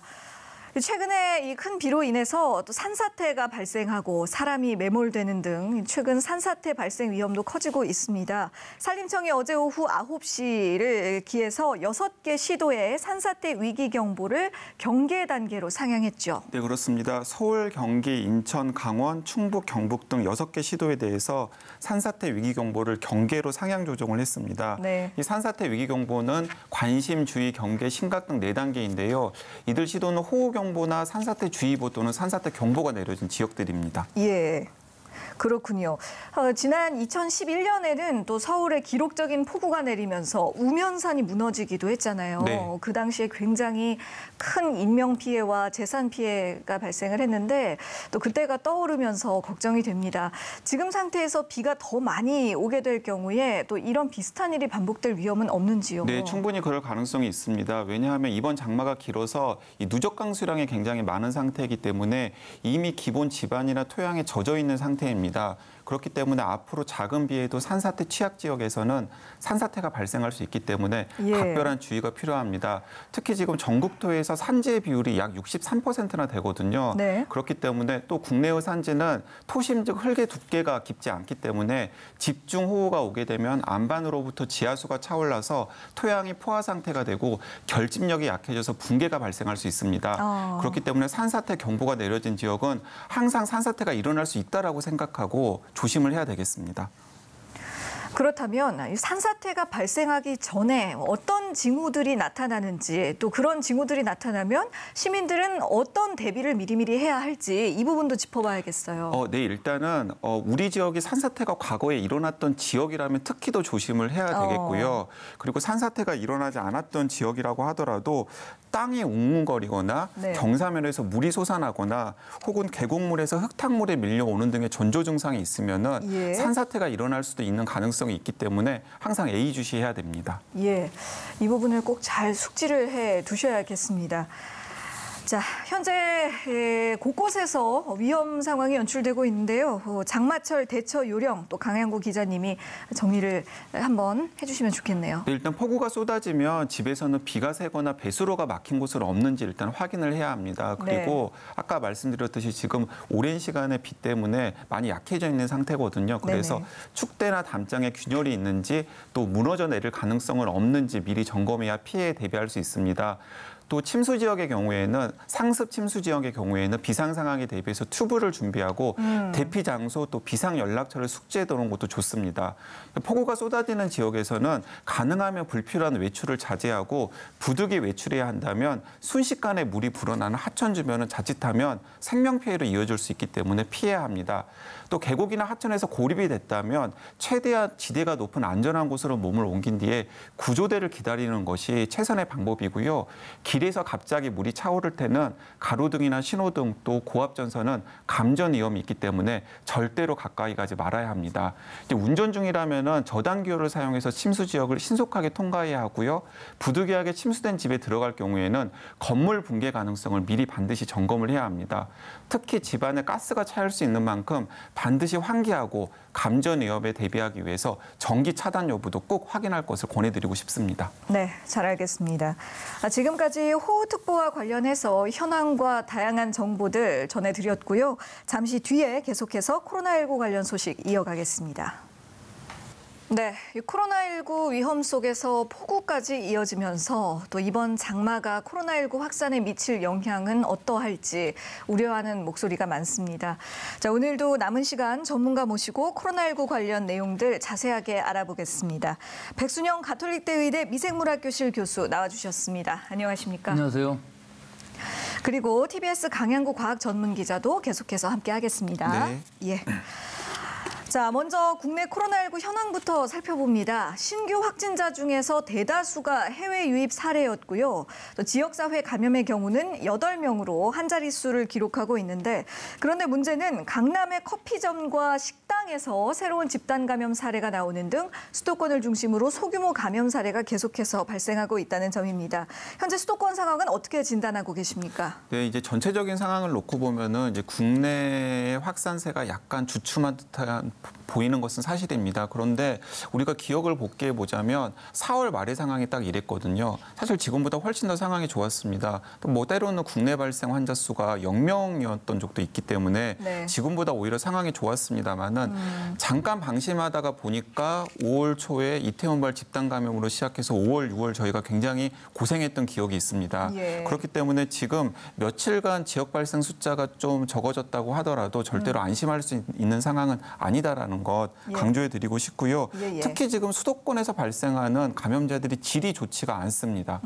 Speaker 1: 최근에 이 큰 비로 인해서 또 산사태가 발생하고 사람이 매몰되는 등 최근 산사태 발생 위험도 커지고 있습니다. 산림청이 어제 오후 9시를 기해서 6개 시도에 산사태 위기 경보를 경계 단계로 상향했죠.
Speaker 5: 네, 그렇습니다. 서울, 경기, 인천, 강원, 충북, 경북 등 6개 시도에 대해서 산사태 위기 경보를 경계로 상향 조정을 했습니다.
Speaker 1: 네.
Speaker 5: 이 산사태 위기 경보는 관심, 주의, 경계, 심각 등 4단계인데요. 이들 시도는 호우경보나 산사태 주의보 또는 산사태 경보가 내려진 지역들입니다.
Speaker 1: 예. 그렇군요. 지난 2011년에는 또 서울에 기록적인 폭우가 내리면서 우면산이 무너지기도 했잖아요.
Speaker 5: 네.
Speaker 1: 그 당시에 굉장히 큰 인명 피해와 재산 피해가 발생을 했는데 또 그때가 떠오르면서 걱정이 됩니다. 지금 상태에서 비가 더 많이 오게 될 경우에 또 이런 비슷한 일이 반복될 위험은 없는지요?
Speaker 5: 네, 충분히 그럴 가능성이 있습니다. 왜냐하면 이번 장마가 길어서 이 누적 강수량이 굉장히 많은 상태이기 때문에 이미 기본 지반이나 토양에 젖어 있는 상태입니다. 그렇기 때문에 앞으로 작은 비에도 산사태 취약 지역에서는 산사태가 발생할 수 있기 때문에 각별한 주의가 필요합니다. 특히 지금 전국토에서 산지의 비율이 약 63%나 되거든요.
Speaker 1: 네.
Speaker 5: 그렇기 때문에 또 국내의 산지는 토심 즉 흙의 두께가 깊지 않기 때문에 집중호우가 오게 되면 안반으로부터 지하수가 차올라서 토양이 포화 상태가 되고 결집력이 약해져서 붕괴가 발생할 수 있습니다. 그렇기 때문에 산사태 경보가 내려진 지역은 항상 산사태가 일어날 수 있다라고 생각하고 조심을 해야 되겠습니다.
Speaker 1: 그렇다면 산사태가 발생하기 전에 어떤 징후들이 나타나는지 또 그런 징후들이 나타나면 시민들은 어떤 대비를 미리미리 해야 할지 이 부분도 짚어봐야겠어요.
Speaker 5: 네, 일단은 우리 지역이 산사태가 과거에 일어났던 지역이라면 특히 더 조심을 해야 되겠고요. 그리고 산사태가 일어나지 않았던 지역이라고 하더라도 땅이 웅웅거리거나
Speaker 1: 네.
Speaker 5: 경사면에서 물이 솟아나거나 혹은 계곡물에서 흙탕물에 밀려오는 등의 전조 증상이 있으면은 산사태가 일어날 수도 있는 가능성이 있기 때문에 항상 예의주시해야 됩니다.
Speaker 1: 예, 이 부분을 꼭 잘 숙지를 해 두셔야겠습니다. 자, 현재 곳곳에서 위험 상황이 연출되고 있는데요. 장마철 대처 요령 또 강양구 기자님이 정리를 한번 해주시면 좋겠네요.
Speaker 5: 네, 일단 폭우가 쏟아지면 집에서는 비가 새거나 배수로가 막힌 곳은 없는지 일단 확인을 해야 합니다. 그리고 아까 말씀드렸듯이 지금 오랜 시간의 비 때문에 많이 약해져 있는 상태거든요. 그래서 축대나 담장에 균열이 있는지 또 무너져 내릴 가능성은 없는지 미리 점검해야 피해에 대비할 수 있습니다. 또 침수 지역의 경우에는 상습 침수 지역의 경우에는 비상 상황에 대비해서 튜브를 준비하고 대피 장소 또 비상 연락처를 숙지해 두는 것도 좋습니다. 폭우가 쏟아지는 지역에서는 가능하면 불필요한 외출을 자제하고 부득이 외출해야 한다면 순식간에 물이 불어나는 하천 주변은 자칫하면 생명 피해로 이어질 수 있기 때문에 피해야 합니다. 또 계곡이나 하천에서 고립이 됐다면 최대한 지대가 높은 안전한 곳으로 몸을 옮긴 뒤에 구조대를 기다리는 것이 최선의 방법이고요. 길에서 갑자기 물이 차오를 때는 가로등이나 신호등 또 고압전선은 감전 위험이 있기 때문에 절대로 가까이 가지 말아야 합니다. 이제 운전 중이라면은 저단기어를 사용해서 침수 지역을 신속하게 통과해야 하고요. 부득이하게 침수된 집에 들어갈 경우에는 건물 붕괴 가능성을 미리 반드시 점검을 해야 합니다. 특히 집안에 가스가 차올 수 있는 만큼 반드시 환기하고 감전 위험에 대비하기 위해서 전기 차단 여부도 꼭 확인할 것을 권해드리고 싶습니다.
Speaker 1: 네, 잘 알겠습니다. 지금까지 호우특보와 관련해서 현황과 다양한 정보들 전해드렸고요. 잠시 뒤에 계속해서 코로나19 관련 소식 이어가겠습니다. 네, 코로나19 위험 속에서 폭우까지 이어지면서 또 이번 장마가 코로나19 확산에 미칠 영향은 어떠할지 우려하는 목소리가 많습니다. 자, 오늘도 남은 시간 전문가 모시고 코로나19 관련 내용들 자세하게 알아보겠습니다. 백순영 가톨릭대 의대 미생물학교실 교수 나와주셨습니다. 안녕하십니까?
Speaker 7: 안녕하세요.
Speaker 1: 그리고 TBS 강양구 과학전문기자도 계속해서 함께하겠습니다.
Speaker 5: 네.
Speaker 1: 예. 자, 먼저 국내 코로나19 현황부터 살펴봅니다. 신규 확진자 중에서 대다수가 해외 유입 사례였고요. 또 지역사회 감염의 경우는 8명으로 한 자릿수를 기록하고 있는데 그런데 문제는 강남의 커피점과 식당에서 새로운 집단 감염 사례가 나오는 등 수도권을 중심으로 소규모 감염 사례가 계속해서 발생하고 있다는 점입니다. 현재 수도권 상황은 어떻게 진단하고 계십니까?
Speaker 5: 네, 이제 전체적인 상황을 놓고 보면은 이제 국내의 확산세가 약간 주춤한 듯한 보이는 것은 사실입니다. 그런데 우리가 기억을 복귀해 보자면 4월 말의 상황이 딱 이랬거든요. 사실 지금보다 훨씬 더 상황이 좋았습니다. 뭐 때로는 국내 발생 환자 수가 0명이었던 적도 있기 때문에
Speaker 1: 네.
Speaker 5: 지금보다 오히려 상황이 좋았습니다만은 잠깐 방심하다가 보니까 5월 초에 이태원발 집단 감염으로 시작해서 5월, 6월 저희가 굉장히 고생했던 기억이 있습니다.
Speaker 1: 예.
Speaker 5: 그렇기 때문에 지금 며칠간 지역 발생 숫자가 좀 적어졌다고 하더라도 절대로 안심할 수 있는 상황은 아니다라는 것 강조해 드리고 싶고요.
Speaker 1: 예, 예.
Speaker 5: 특히 지금 수도권에서 발생하는 감염자들이 질이 좋지가 않습니다.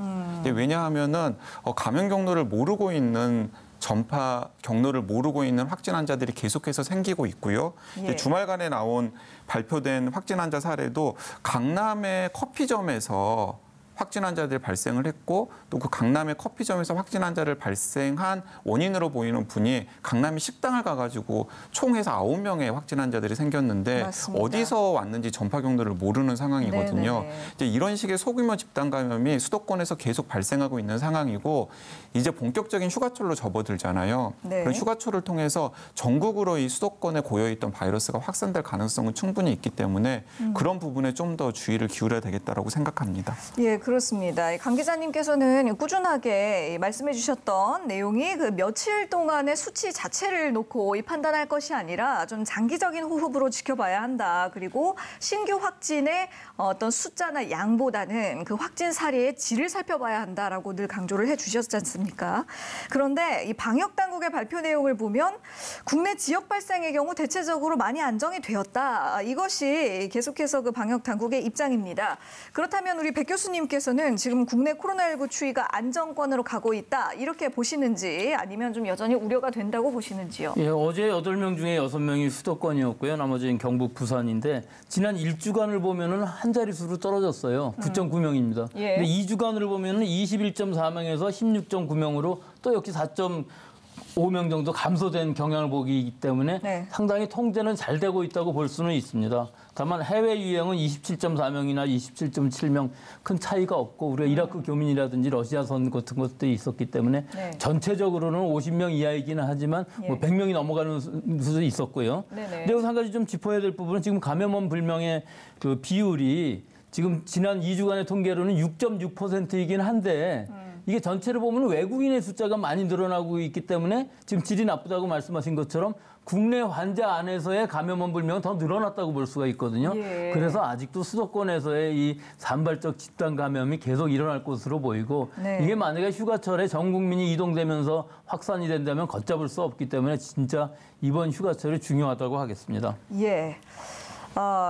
Speaker 5: 왜냐하면은 감염 경로를 모르고 있는 전파 경로를 모르고 있는 확진 환자들이 계속해서 생기고 있고요.
Speaker 1: 예.
Speaker 5: 주말간에 나온 발표된 확진 환자 사례도 강남의 커피점에서 확진 환자들이 발생을 했고 또 그 강남의 커피점에서 확진 환자를 발생한 원인으로 보이는 분이 강남의 식당을 가가지고 총 해서 9명의 확진 환자들이 생겼는데
Speaker 1: 맞습니다.
Speaker 5: 어디서 왔는지 전파 경로를 모르는 상황이거든요.
Speaker 1: 네네네.
Speaker 5: 이제 이런 식의 소규모 집단 감염이 수도권에서 계속 발생하고 있는 상황이고 이제 본격적인 휴가철로 접어들잖아요.
Speaker 1: 네.
Speaker 5: 그런 휴가철을 통해서 전국으로 이 수도권에 고여있던 바이러스가 확산될 가능성은 충분히 있기 때문에 그런 부분에 좀 더 주의를 기울여야 되겠다라고 생각합니다.
Speaker 1: 예, 그렇습니다. 강 기자님께서는 꾸준하게 말씀해 주셨던 내용이 그 며칠 동안의 수치 자체를 놓고 이 판단할 것이 아니라 좀 장기적인 호흡으로 지켜봐야 한다. 그리고 신규 확진의 어떤 숫자나 양보다는 그 확진 사례의 질을 살펴봐야 한다라고 늘 강조를 해 주셨지 않습니까? 그런데 이 방역 당국의 발표 내용을 보면 국내 지역 발생의 경우 대체적으로 많이 안정이 되었다. 이것이 계속해서 그 방역 당국의 입장입니다. 그렇다면 우리 백 교수님께서는 지금 국내 코로나19 추이가 안정권으로 가고 있다. 이렇게 보시는지 아니면 좀 여전히 우려가 된다고 보시는지요?
Speaker 7: 예, 어제 8명 중에 6명이 수도권이었고요. 나머지는 경북, 부산인데 지난 1주간을 보면은 한 자릿수로 떨어졌어요. 9.9명입니다.
Speaker 1: 예.
Speaker 7: 근데 2주간을 보면은 21.4명에서 16.9명으로 또 역시 4.5명 정도 감소된 경향을 보기 때문에
Speaker 1: 네.
Speaker 7: 상당히 통제는 잘 되고 있다고 볼 수는 있습니다. 다만 해외 유행은 27.4명이나 27.7명 큰 차이가 없고 우리가 이라크 교민이라든지 러시아선 같은 것들이 있었기 때문에
Speaker 1: 네.
Speaker 7: 전체적으로는 50명 이하이기는 하지만
Speaker 1: 예.
Speaker 7: 뭐 100명이 넘어가는 수도 있었고요.
Speaker 1: 네네.
Speaker 7: 근데 여기서 한 가지 좀 짚어야 될 부분은 지금 감염원 불명의 그 비율이 지금 지난 2주간의 통계로는 6.6%이긴 한데 이게 전체를 보면 외국인의 숫자가 많이 늘어나고 있기 때문에 지금 질이 나쁘다고 말씀하신 것처럼 국내 환자 안에서의 감염원 불명은 더 늘어났다고 볼 수가 있거든요.
Speaker 1: 예.
Speaker 7: 그래서 아직도 수도권에서의 이 산발적 집단 감염이 계속 일어날 것으로 보이고
Speaker 1: 네.
Speaker 7: 이게 만약에 휴가철에 전 국민이 이동되면서 확산이 된다면 걷잡을 수 없기 때문에 진짜 이번 휴가철이 중요하다고 하겠습니다.
Speaker 1: 예.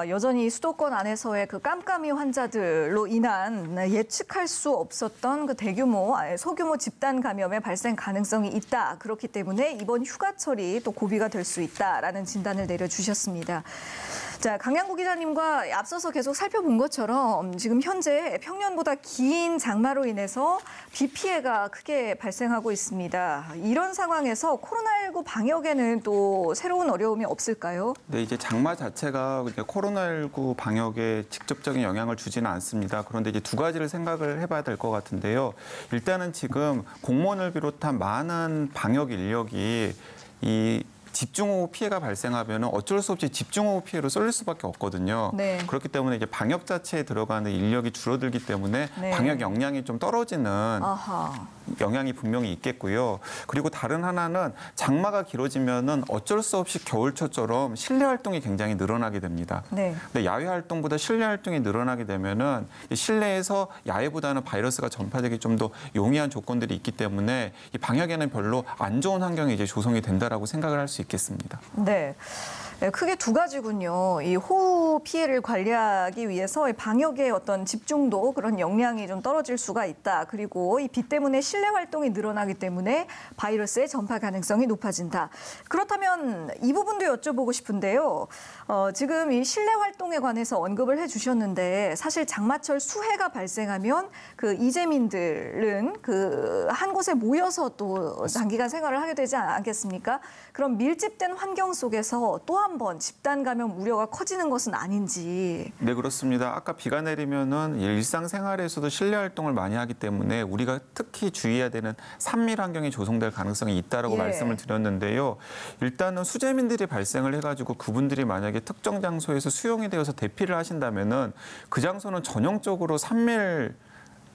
Speaker 1: 여전히 수도권 안에서의 그 깜깜이 환자들로 인한 예측할 수 없었던 그 대규모, 소규모 집단 감염의 발생 가능성이 있다. 그렇기 때문에 이번 휴가철이 또 고비가 될 수 있다라는 진단을 내려주셨습니다. 자, 강양구 기자님과 앞서서 계속 살펴본 것처럼 지금 현재 평년보다 긴 장마로 인해서 비 피해가 크게 발생하고 있습니다. 이런 상황에서 코로나19 방역에는 또 새로운 어려움이 없을까요?
Speaker 5: 네, 이제 장마 자체가 코로나19 방역에 직접적인 영향을 주지는 않습니다. 그런데 이제 두 가지를 생각을 해봐야 될 것 같은데요. 일단은 지금 공무원을 비롯한 많은 방역 인력이 이 집중호우 피해가 발생하면 어쩔 수 없이 집중호우 피해로 쏠릴 수밖에 없거든요.
Speaker 1: 네.
Speaker 5: 그렇기 때문에 이제 방역 자체에 들어가는 인력이 줄어들기 때문에
Speaker 1: 네.
Speaker 5: 방역 역량이 좀 떨어지는
Speaker 1: 아하.
Speaker 5: 영향이 분명히 있겠고요. 그리고 다른 하나는 장마가 길어지면은 어쩔 수 없이 겨울철처럼 실내 활동이 굉장히 늘어나게 됩니다.
Speaker 1: 네.
Speaker 5: 근데 야외 활동보다 실내 활동이 늘어나게 되면은 실내에서 야외보다는 바이러스가 전파되기 좀 더 용이한 조건들이 있기 때문에 이 방역에는 별로 안 좋은 환경이 이제 조성이 된다라고 생각을 할 수 있겠습니다.
Speaker 1: 네. 네, 크게 두 가지군요. 이 호우 피해를 관리하기 위해서 방역의 어떤 집중도 그런 역량이 좀 떨어질 수가 있다. 그리고 이 비 때문에 실내 활동이 늘어나기 때문에 바이러스의 전파 가능성이 높아진다. 그렇다면 이 부분도 여쭤보고 싶은데요. 지금 이 실내 활동에 관해서 언급을 해주셨는데 사실 장마철 수해가 발생하면 그 이재민들은 그 한 곳에 모여서 또 장기간 생활을 하게 되지 않겠습니까? 그럼 밀집된 환경 속에서 또 한 한번 집단 감염 우려가 커지는 것은 아닌지.
Speaker 5: 네, 그렇습니다. 아까 비가 내리면은 일상생활에서도 실내 활동을 많이 하기 때문에 우리가 특히 주의해야 되는 산밀 환경이 조성될 가능성이 있다라고
Speaker 1: 예.
Speaker 5: 말씀을 드렸는데요. 일단은 수재민들이 발생을 해가지고 그분들이 만약에 특정 장소에서 수용이 되어서 대피를 하신다면은 그 장소는 전형적으로 산밀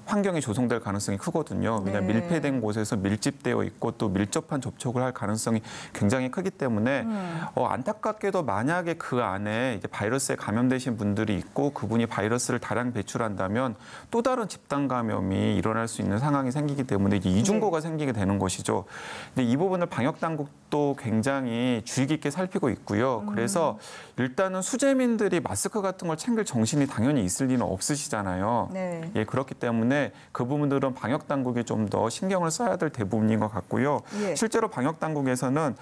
Speaker 5: 환경이 조성될 가능성이 크거든요. 왜냐하면
Speaker 1: 네.
Speaker 5: 밀폐된 곳에서 밀집되어 있고 또 밀접한 접촉을 할 가능성이 굉장히 크기 때문에 안타깝게도 만약에 그 안에 이제 바이러스에 감염되신 분들이 있고 그분이 바이러스를 다량 배출한다면 또 다른 집단 감염이 일어날 수 있는 상황이 생기기 때문에 이제 이중고가 생기게 되는 것이죠. 근데 이 부분을 방역 당국도 굉장히 주의 깊게 살피고 있고요. 그래서 일단은 수재민들이 마스크 같은 걸 챙길 정신이 당연히 있을 리는 없으시잖아요.
Speaker 1: 네.
Speaker 5: 예, 그렇기 때문에 그 부분들은 방역 당국이 좀 더 신경을 써야 될 대부분인 것 같고요.
Speaker 1: 예.
Speaker 5: 실제로 방역 당국에서는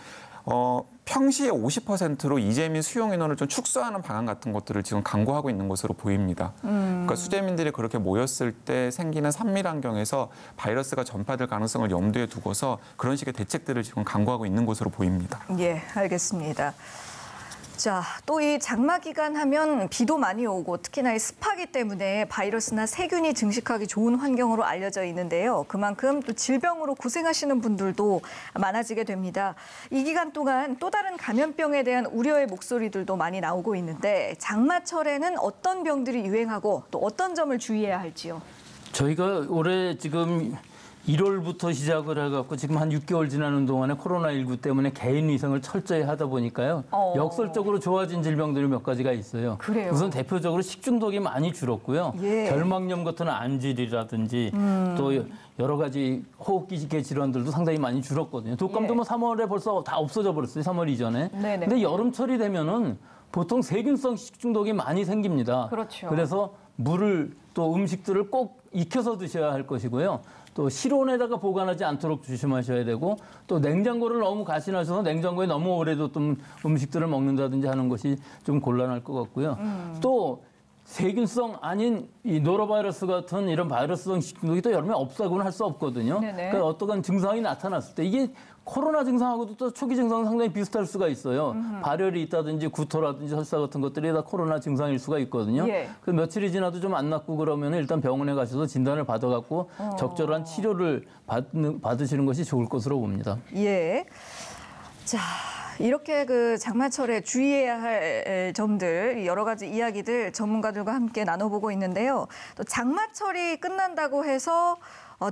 Speaker 5: 평시에 50%로 이재민 수용 인원을 좀 축소하는 방안 같은 것들을 지금 강구하고 있는 것으로 보입니다. 그러니까 수재민들이 그렇게 모였을 때 생기는 산밀 환경에서 바이러스가 전파될 가능성을 염두에 두고서 그런 식의 대책들을 지금 강구하고 있는 것으로 보입니다.
Speaker 1: 예, 알겠습니다. 자, 또 이 장마 기간 하면 비도 많이 오고 특히나 이 습하기 때문에 바이러스나 세균이 증식하기 좋은 환경으로 알려져 있는데요. 그만큼 또 질병으로 고생하시는 분들도 많아지게 됩니다. 이 기간 동안 또 다른 감염병에 대한 우려의 목소리들도 많이 나오고 있는데 장마철에는 어떤 병들이 유행하고 또 어떤 점을 주의해야 할지요?
Speaker 7: 저희가 올해 지금 1월부터 시작을 해갖고 지금 한 6개월 지나는 동안에 코로나19 때문에 개인 위생을 철저히 하다 보니까요. 역설적으로 좋아진 질병들이 몇 가지가 있어요.
Speaker 1: 그래요?
Speaker 7: 우선 대표적으로 식중독이 많이 줄었고요.
Speaker 1: 예.
Speaker 7: 결막염 같은 안질이라든지 또 여러 가지 호흡기계 질환들도 상당히 많이 줄었거든요. 독감도
Speaker 1: 예.
Speaker 7: 뭐 3월에 벌써 다 없어져 버렸어요. 3월 이전에.
Speaker 1: 네네.
Speaker 7: 근데 여름철이 되면은 보통 세균성 식중독이 많이 생깁니다.
Speaker 1: 그렇죠.
Speaker 7: 그래서 물을 또 음식들을 꼭 익혀서 드셔야 할 것이고요. 또 실온에다가 보관하지 않도록 조심하셔야 되고 또 냉장고를 너무 가신하셔서 냉장고에 너무 오래 뒀던 음식들을 먹는다든지 하는 것이 좀 곤란할 것 같고요. 또 세균성 아닌 이 노로바이러스 같은 이런 바이러스성 식중독이 또 여름에 없다고는 할 수 없거든요.
Speaker 1: 네네.
Speaker 7: 그러니까 어떠한 증상이 나타났을 때 이게 코로나 증상하고도 또 초기 증상은 상당히 비슷할 수가 있어요. 발열이 있다든지 구토라든지 설사 같은 것들이 다 코로나 증상일 수가 있거든요.
Speaker 1: 예.
Speaker 7: 그 며칠이 지나도 좀 안 낫고 그러면 일단 병원에 가셔서 진단을 받아갖고 적절한 치료를 받으시는 것이 좋을 것으로 봅니다.
Speaker 1: 예. 자, 이렇게 그 장마철에 주의해야 할 점들 여러 가지 이야기들 전문가들과 함께 나눠보고 있는데요. 또 장마철이 끝난다고 해서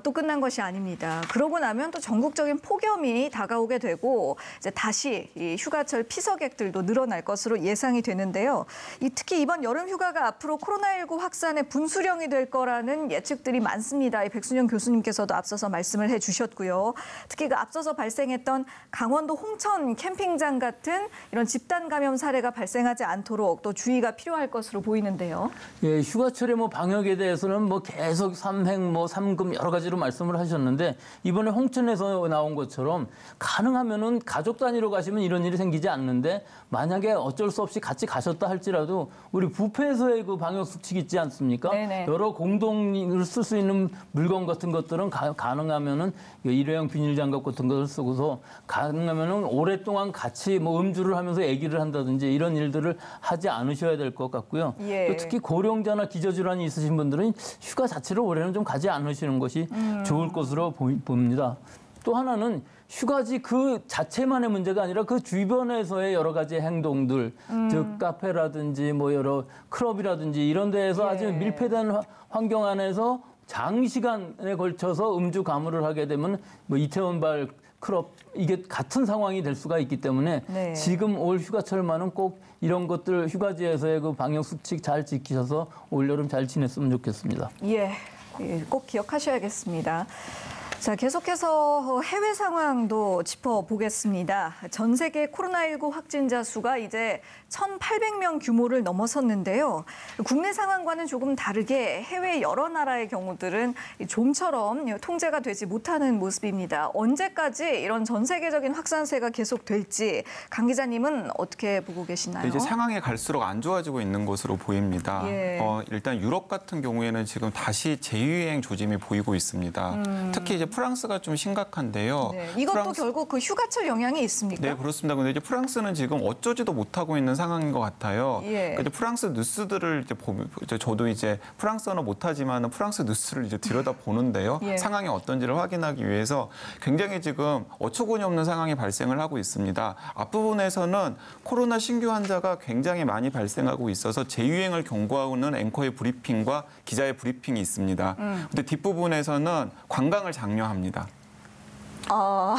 Speaker 1: 또 끝난 것이 아닙니다. 그러고 나면 또 전국적인 폭염이 다가오게 되고 이제 다시 이 휴가철 피서객들도 늘어날 것으로 예상이 되는데요. 특히 이번 여름 휴가가 앞으로 코로나19 확산의 분수령이 될 거라는 예측들이 많습니다. 백순영 교수님께서도 앞서서 말씀을 해주셨고요. 특히 그 앞서서 발생했던 강원도 홍천 캠핑장 같은 이런 집단 감염 사례가 발생하지 않도록 또 주의가 필요할 것으로 보이는데요.
Speaker 7: 예, 휴가철에 뭐 방역에 대해서는 뭐 계속 삼행, 뭐 삼금 여러 가지로 말씀을 하셨는데 이번에 홍천에서 나온 것처럼 가능하면은 가족 단위로 가시면 이런 일이 생기지 않는데 만약에 어쩔 수 없이 같이 가셨다 할지라도 우리 뷔페에서의 그 방역 수칙 있지 않습니까?
Speaker 1: 네네.
Speaker 7: 여러 공동을 쓸 수 있는 물건 같은 것들은 가능하면은 일회용 비닐 장갑 같은 것을 쓰고서 가능하면은 오랫동안 같이 뭐 음주를 하면서 얘기를 한다든지 이런 일들을 하지 않으셔야 될 것 같고요.
Speaker 1: 예.
Speaker 7: 또 특히 고령자나 기저질환이 있으신 분들은 휴가 자체를 올해는 좀 가지 않으시는 것이 좋을 것으로 봅니다. 또 하나는 휴가지 그 자체만의 문제가 아니라 그 주변에서의 여러 가지 행동들, 즉 카페라든지 뭐 여러 클럽이라든지 이런 데에서
Speaker 1: 예.
Speaker 7: 아주 밀폐된 환경 안에서 장시간에 걸쳐서 음주 가물을 하게 되면 뭐 이태원발 클럽 이게 같은 상황이 될 수가 있기 때문에
Speaker 1: 네.
Speaker 7: 지금 올 휴가철만은 꼭 이런 것들 휴가지에서의 그 방역 수칙 잘 지키셔서 올여름 잘 지냈으면 좋겠습니다.
Speaker 1: 예, 꼭 기억하셔야겠습니다. 자, 계속해서 해외 상황도 짚어보겠습니다. 전 세계 코로나19 확진자 수가 이제 1,800명 규모를 넘어섰는데요. 국내 상황과는 조금 다르게 해외 여러 나라의 경우들은 좀처럼 통제가 되지 못하는 모습입니다. 언제까지 이런 전 세계적인 확산세가 계속될지 강 기자님은 어떻게 보고 계시나요?
Speaker 5: 이제 상황이 갈수록 안 좋아지고 있는 것으로 보입니다.
Speaker 1: 예.
Speaker 5: 일단 유럽 같은 경우에는 지금 다시 재유행 조짐이 보이고 있습니다. 특히 이제 프랑스가 좀 심각한데요.
Speaker 1: 네, 이것도 결국 그 휴가철 영향이 있습니까?
Speaker 5: 네, 그렇습니다. 근데 이제 프랑스는 지금 어쩌지도 못하고 있는 상황인 것 같아요.
Speaker 1: 예.
Speaker 5: 이제 프랑스 뉴스들을 이제 보면 저도 이제 프랑스어는 못하지만 프랑스 뉴스를 이제 들여다 보는데요.
Speaker 1: 예.
Speaker 5: 상황이 어떤지를 확인하기 위해서 굉장히 지금 어처구니 없는 상황이 발생을 하고 있습니다. 앞부분에서는 코로나 신규 환자가 굉장히 많이 발생하고 있어서 재유행을 경고하는 앵커의 브리핑과 기자의 브리핑이 있습니다. 근데 뒷부분에서는 관광을 장려합니다.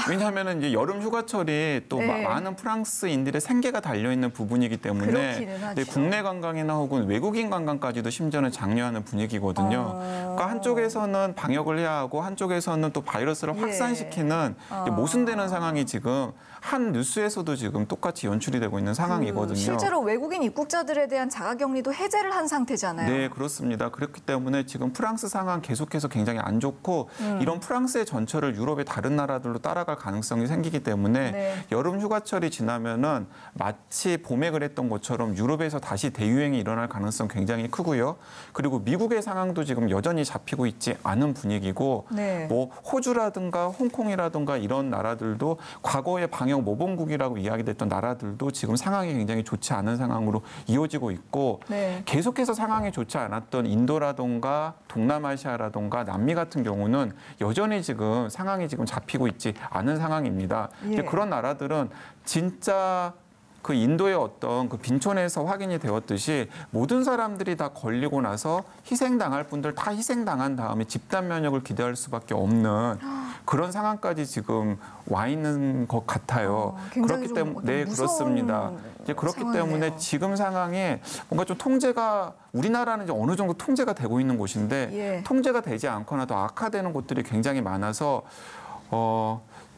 Speaker 5: 왜냐하면 이제 여름 휴가철이 또
Speaker 1: 네.
Speaker 5: 많은 프랑스인들의 생계가 달려 있는 부분이기 때문에
Speaker 1: 그렇기는 하죠.
Speaker 5: 국내 관광이나 혹은 외국인 관광까지도 심지어는 장려하는 분위기거든요. 그러니까 한쪽에서는 방역을 해야 하고 한쪽에서는 또 바이러스를
Speaker 1: 예.
Speaker 5: 확산시키는 모순되는 상황이 지금 한 뉴스에서도 지금 똑같이 연출이 되고 있는 상황이거든요.
Speaker 1: 실제로 외국인 입국자들에 대한 자가격리도 해제를 한 상태잖아요.
Speaker 5: 네, 그렇습니다. 그렇기 때문에 지금 프랑스 상황 계속해서 굉장히 안 좋고 이런 프랑스의 전철을 유럽의 다른 나라들로 따라갈 가능성이 생기기 때문에
Speaker 1: 네.
Speaker 5: 여름 휴가철이 지나면은 마치 봄에 그랬던 것처럼 유럽에서 다시 대유행이 일어날 가능성 굉장히 크고요. 그리고 미국의 상황도 지금 여전히 잡히고 있지 않은 분위기고
Speaker 1: 네.
Speaker 5: 뭐 호주라든가 홍콩이라든가 이런 나라들도 과거의 방역 모범국이라고 이야기됐던 나라들도 지금 상황이 굉장히 좋지 않은 상황으로 이어지고 있고
Speaker 1: 네.
Speaker 5: 계속해서 상황이 좋지 않았던 인도라든가 동남아시아라든가 남미 같은 경우는 여전히 지금 상황이 지금 잡히고 있지 않은 상황입니다.
Speaker 1: 예.
Speaker 5: 그런 나라들은 진짜 그 인도의 어떤 그 빈촌에서 확인이 되었듯이 모든 사람들이 다 걸리고 나서 희생당할 분들 다 희생당한 다음에 집단 면역을 기대할 수밖에 없는 그런 상황까지 지금 와 있는 것 같아요. 그렇기 때문에 네, 그렇습니다. 이제 그렇기
Speaker 1: 상황이네요.
Speaker 5: 때문에 지금 상황에 뭔가 좀 통제가 우리나라는 이제 어느 정도 통제가 되고 있는 곳인데
Speaker 1: 예.
Speaker 5: 통제가 되지 않거나 더 악화되는 곳들이 굉장히 많아서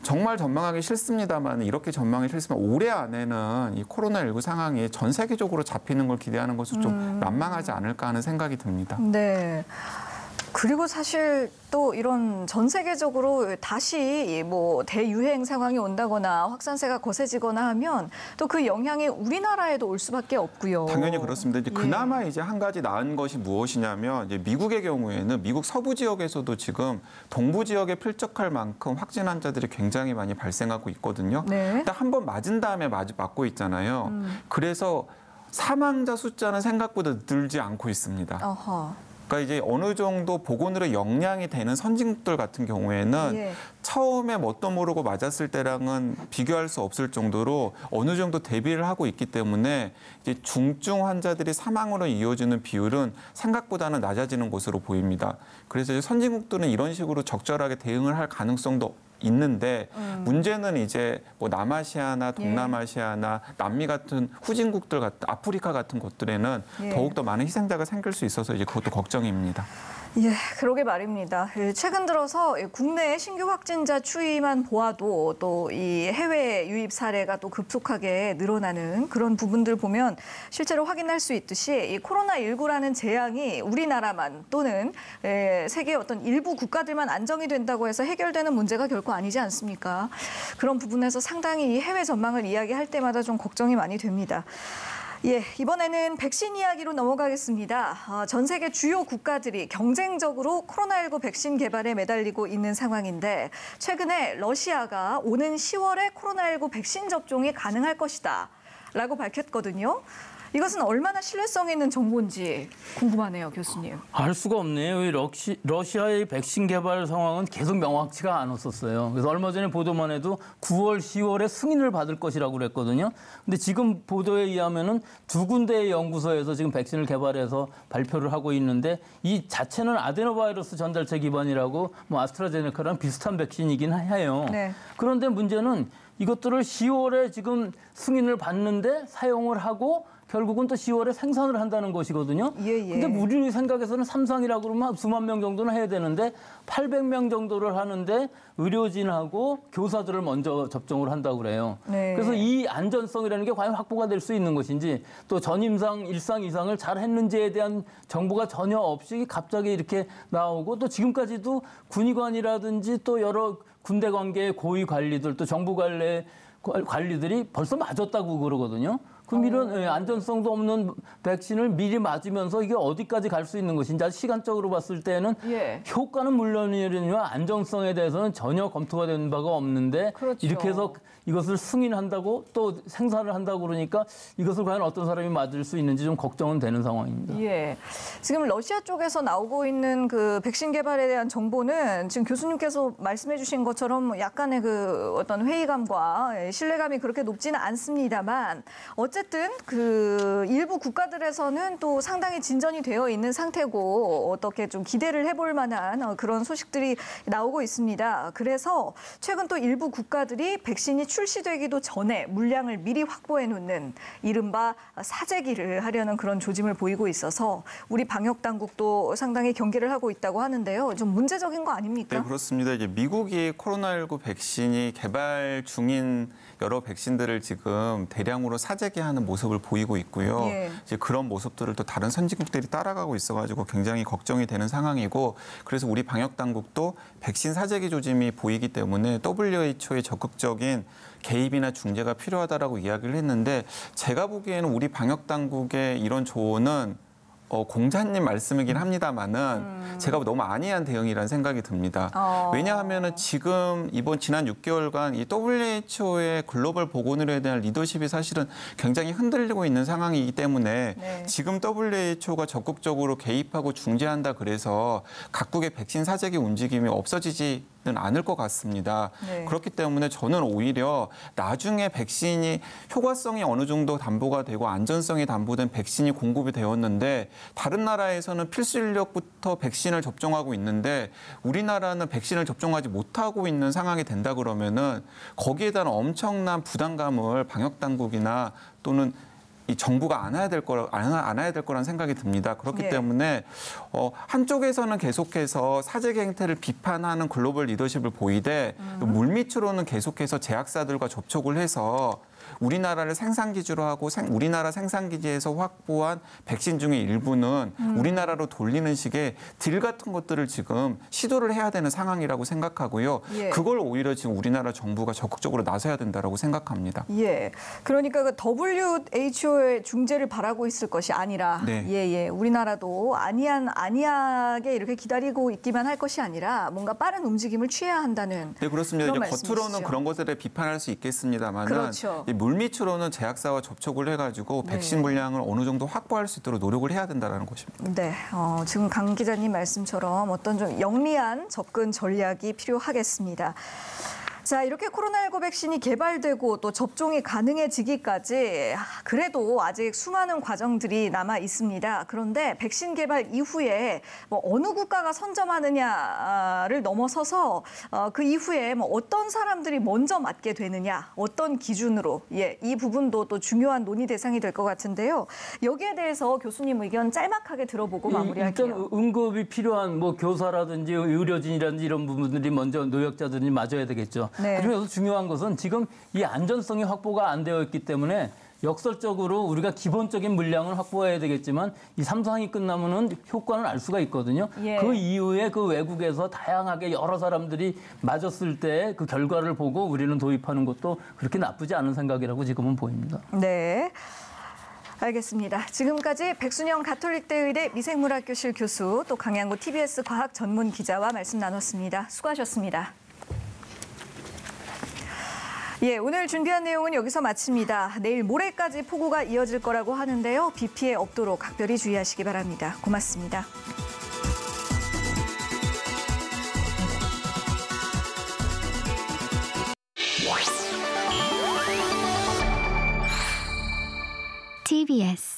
Speaker 5: 정말 전망하기 싫습니다만 이렇게 전망이 싫으면 올해 안에는 이 코로나19 상황이 전 세계적으로 잡히는 걸 기대하는 것은 좀 난망하지 않을까 하는 생각이 듭니다.
Speaker 1: 네. 그리고 사실 또 이런 전 세계적으로 다시 뭐 대유행 상황이 온다거나 확산세가 거세지거나 하면 또 그 영향이 우리나라에도 올 수밖에 없고요.
Speaker 5: 당연히 그렇습니다. 이제
Speaker 1: 예.
Speaker 5: 그나마 이제 한 가지 나은 것이 무엇이냐면 이제 미국의 경우에는 미국 서부 지역에서도 지금 동부 지역에 필적할 만큼 확진 환자들이 굉장히 많이 발생하고 있거든요.
Speaker 1: 네.
Speaker 5: 일단 한 번 맞은 다음에 맞고 있잖아요. 그래서 사망자 숫자는 생각보다 늘지 않고 있습니다.
Speaker 1: 어허.
Speaker 5: 그러니까 이제 어느 정도 보건으로 역량이 되는 선진국들 같은 경우에는
Speaker 1: 예.
Speaker 5: 처음에 뭣도 모르고 맞았을 때랑은 비교할 수 없을 정도로 어느 정도 대비를 하고 있기 때문에 이제 중증 환자들이 사망으로 이어지는 비율은 생각보다는 낮아지는 것으로 보입니다. 그래서 이제 선진국들은 이런 식으로 적절하게 대응을 할 가능성도 있는데 문제는 이제 뭐 남아시아나 동남아시아나 남미 같은 후진국들 같은 아프리카 같은 곳들에는
Speaker 1: 예.
Speaker 5: 더욱더 많은 희생자가 생길 수 있어서 이제 그것도 걱정입니다.
Speaker 1: 예, 그러게 말입니다. 최근 들어서 국내 신규 확진자 추이만 보아도 또 이 해외 유입 사례가 또 급속하게 늘어나는 그런 부분들 보면 실제로 확인할 수 있듯이 이 코로나19라는 재앙이 우리나라만 또는 세계 어떤 일부 국가들만 안정이 된다고 해서 해결되는 문제가 결코 아니지 않습니까? 그런 부분에서 상당히 이 해외 전망을 이야기할 때마다 좀 걱정이 많이 됩니다. 예, 이번에는 백신 이야기로 넘어가겠습니다. 전 세계 주요 국가들이 경쟁적으로 코로나19 백신 개발에 매달리고 있는 상황인데 최근에 러시아가 오는 10월에 코로나19 백신 접종이 가능할 것이다 라고 밝혔거든요. 이것은 얼마나 신뢰성 있는 정보인지 궁금하네요, 교수님.
Speaker 7: 알 수가 없네요. 이 러시아의 백신 개발 상황은 계속 명확치가 않았었어요. 그래서 얼마 전에 보도만 해도 9월, 10월에 승인을 받을 것이라고 그랬거든요. 근데 지금 보도에 의하면은 두 군데의 연구소에서 지금 백신을 개발해서 발표를 하고 있는데 이 자체는 아데노바이러스 전달체 기반이라고 뭐 아스트라제네카랑 비슷한 백신이긴 해요.
Speaker 1: 네.
Speaker 7: 그런데 문제는 이것들을 10월에 지금 승인을 받는데 사용을 하고 결국은 또 10월에 생산을 한다는 것이거든요. 근데 우리 생각에서는 삼상이라고 그러면 수만 명 정도는 해야 되는데 800명 정도를 하는데 의료진하고 교사들을 먼저 접종을 한다고 그래요.
Speaker 1: 네.
Speaker 7: 그래서 이 안전성이라는 게 과연 확보가 될 수 있는 것인지 또 전임상 일상 이상을 잘 했는지에 대한 정보가 전혀 없이 갑자기 이렇게 나오고 또 지금까지도 군의관이라든지 또 여러 군대 관계의 고위 관리들 또 정부 관리들이 벌써 맞았다고 그러거든요. 그럼 이런 안전성도 없는 백신을 미리 맞으면서 이게 어디까지 갈 수 있는 것인지 시간적으로 봤을 때는 효과는 물론이거니와 안정성에 대해서는 전혀 검토가 된 바가 없는데
Speaker 1: 그렇죠.
Speaker 7: 이렇게 해서 이것을 승인한다고 또 생산을 한다고 그러니까 이것을 과연 어떤 사람이 맞을 수 있는지 좀 걱정은 되는 상황입니다.
Speaker 1: 예. 지금 러시아 쪽에서 나오고 있는 그 백신 개발에 대한 정보는 지금 교수님께서 말씀해 주신 것처럼 약간의 그 어떤 회의감과 신뢰감이 그렇게 높지는 않습니다만 어쨌든 그 일부 국가들에서는 또 상당히 진전이 되어 있는 상태고 어떻게 좀 기대를 해볼 만한 그런 소식들이 나오고 있습니다. 그래서 최근 또 일부 국가들이 백신이 출시되기도 전에 물량을 미리 확보해 놓는 이른바 사재기를 하려는 그런 조짐을 보이고 있어서 우리 방역 당국도 상당히 경계를 하고 있다고 하는데요. 좀 문제적인 거 아닙니까?
Speaker 5: 네, 그렇습니다. 이제 미국이 코로나19 백신이 개발 중인 여러 백신들을 지금 대량으로 사재기하는 모습을 보이고 있고요. 이제 그런 모습들을 또 다른 선진국들이 따라가고 있어가지고 굉장히 걱정이 되는 상황이고 그래서 우리 방역 당국도 백신 사재기 조짐이 보이기 때문에 WHO의 적극적인 개입이나 중재가 필요하다라고 이야기를 했는데 제가 보기에는 우리 방역 당국의 이런 조언은 공자님 말씀이긴 합니다만은 제가 너무 안이한 대응이라는 생각이 듭니다. 왜냐하면은 지금 지난 6개월간 이 WHO의 글로벌 보건의료에 대한 리더십이 사실은 굉장히 흔들리고 있는 상황이기 때문에 지금 WHO가 적극적으로 개입하고 중재한다 그래서 각국의 백신 사재기 움직임이 없어지지 는 않을 것 같습니다. 그렇기 때문에 저는 오히려 나중에 백신이 효과성이 어느 정도 담보가 되고 안전성이 담보된 백신이 공급이 되었는데 다른 나라에서는 필수 인력부터 백신을 접종하고 있는데 우리나라는 백신을 접종하지 못하고 있는 상황이 된다 그러면은 거기에 대한 엄청난 부담감을 방역 당국이나 또는 이 정부가 안아야 될 거라는 생각이 듭니다. 그렇기 때문에 한쪽에서는 계속해서 사재기 행태를 비판하는 글로벌 리더십을 보이되 물밑으로는 계속해서 제약사들과 접촉을 해서 우리나라를 생산 기지로 하고 우리나라 생산 기지에서 확보한 백신 중에 일부는 우리나라로 돌리는 식의 딜 같은 것들을 지금 시도를 해야 되는 상황이라고 생각하고요. 그걸 오히려 지금 우리나라 정부가 적극적으로 나서야 된다라고 생각합니다.
Speaker 1: 그러니까 그 WHO의 중재를 바라고 있을 것이 아니라 우리나라도 안이하게 이렇게 기다리고 있기만 할 것이 아니라 뭔가 빠른 움직임을 취해야 한다는
Speaker 5: 그렇습니다.
Speaker 1: 그런
Speaker 5: 이제 겉으로는 그런 것에 대해 비판할 수 있겠습니다만은 물밑으로는 제약사와 접촉을 해가지고 백신 물량을 어느 정도 확보할 수 있도록 노력을 해야 된다는 것입니다.
Speaker 1: 지금 강 기자님 말씀처럼 어떤 좀 영리한 접근 전략이 필요하겠습니다. 자, 이렇게 코로나19 백신이 개발되고 또 접종이 가능해지기까지 그래도 아직 수많은 과정들이 남아 있습니다. 그런데 백신 개발 이후에 어느 국가가 선점하느냐를 넘어서서 그 이후에 어떤 사람들이 먼저 맞게 되느냐, 어떤 기준으로 이 부분도 또 중요한 논의 대상이 될 것 같은데요. 여기에 대해서 교수님 의견 짤막하게 들어보고 마무리할게요.
Speaker 7: 일단 응급이 필요한 교사라든지 의료진이라든지 이런 부분들이 먼저 노약자들이 맞아야 되겠죠. 그러면서 중요한 것은 지금 이 안전성이 확보가 안 되어 있기 때문에 역설적으로 우리가 기본적인 물량을 확보해야 되겠지만 이 3상이 끝나면은 효과는 알 수가 있거든요. 그 이후에 그 외국에서 다양하게 여러 사람들이 맞았을 때 그 결과를 보고 우리는 도입하는 것도 그렇게 나쁘지 않은 생각이라고 지금은 보입니다.
Speaker 1: 알겠습니다. 지금까지 백순영 가톨릭대 의대 미생물학교실 교수 또 강양구 TBS 과학 전문 기자와 말씀 나눴습니다. 수고하셨습니다. 오늘 준비한 내용은 여기서 마칩니다. 내일 모레까지 폭우가 이어질 거라고 하는데요. 비 피해 없도록 각별히 주의하시기 바랍니다. 고맙습니다.
Speaker 8: TBS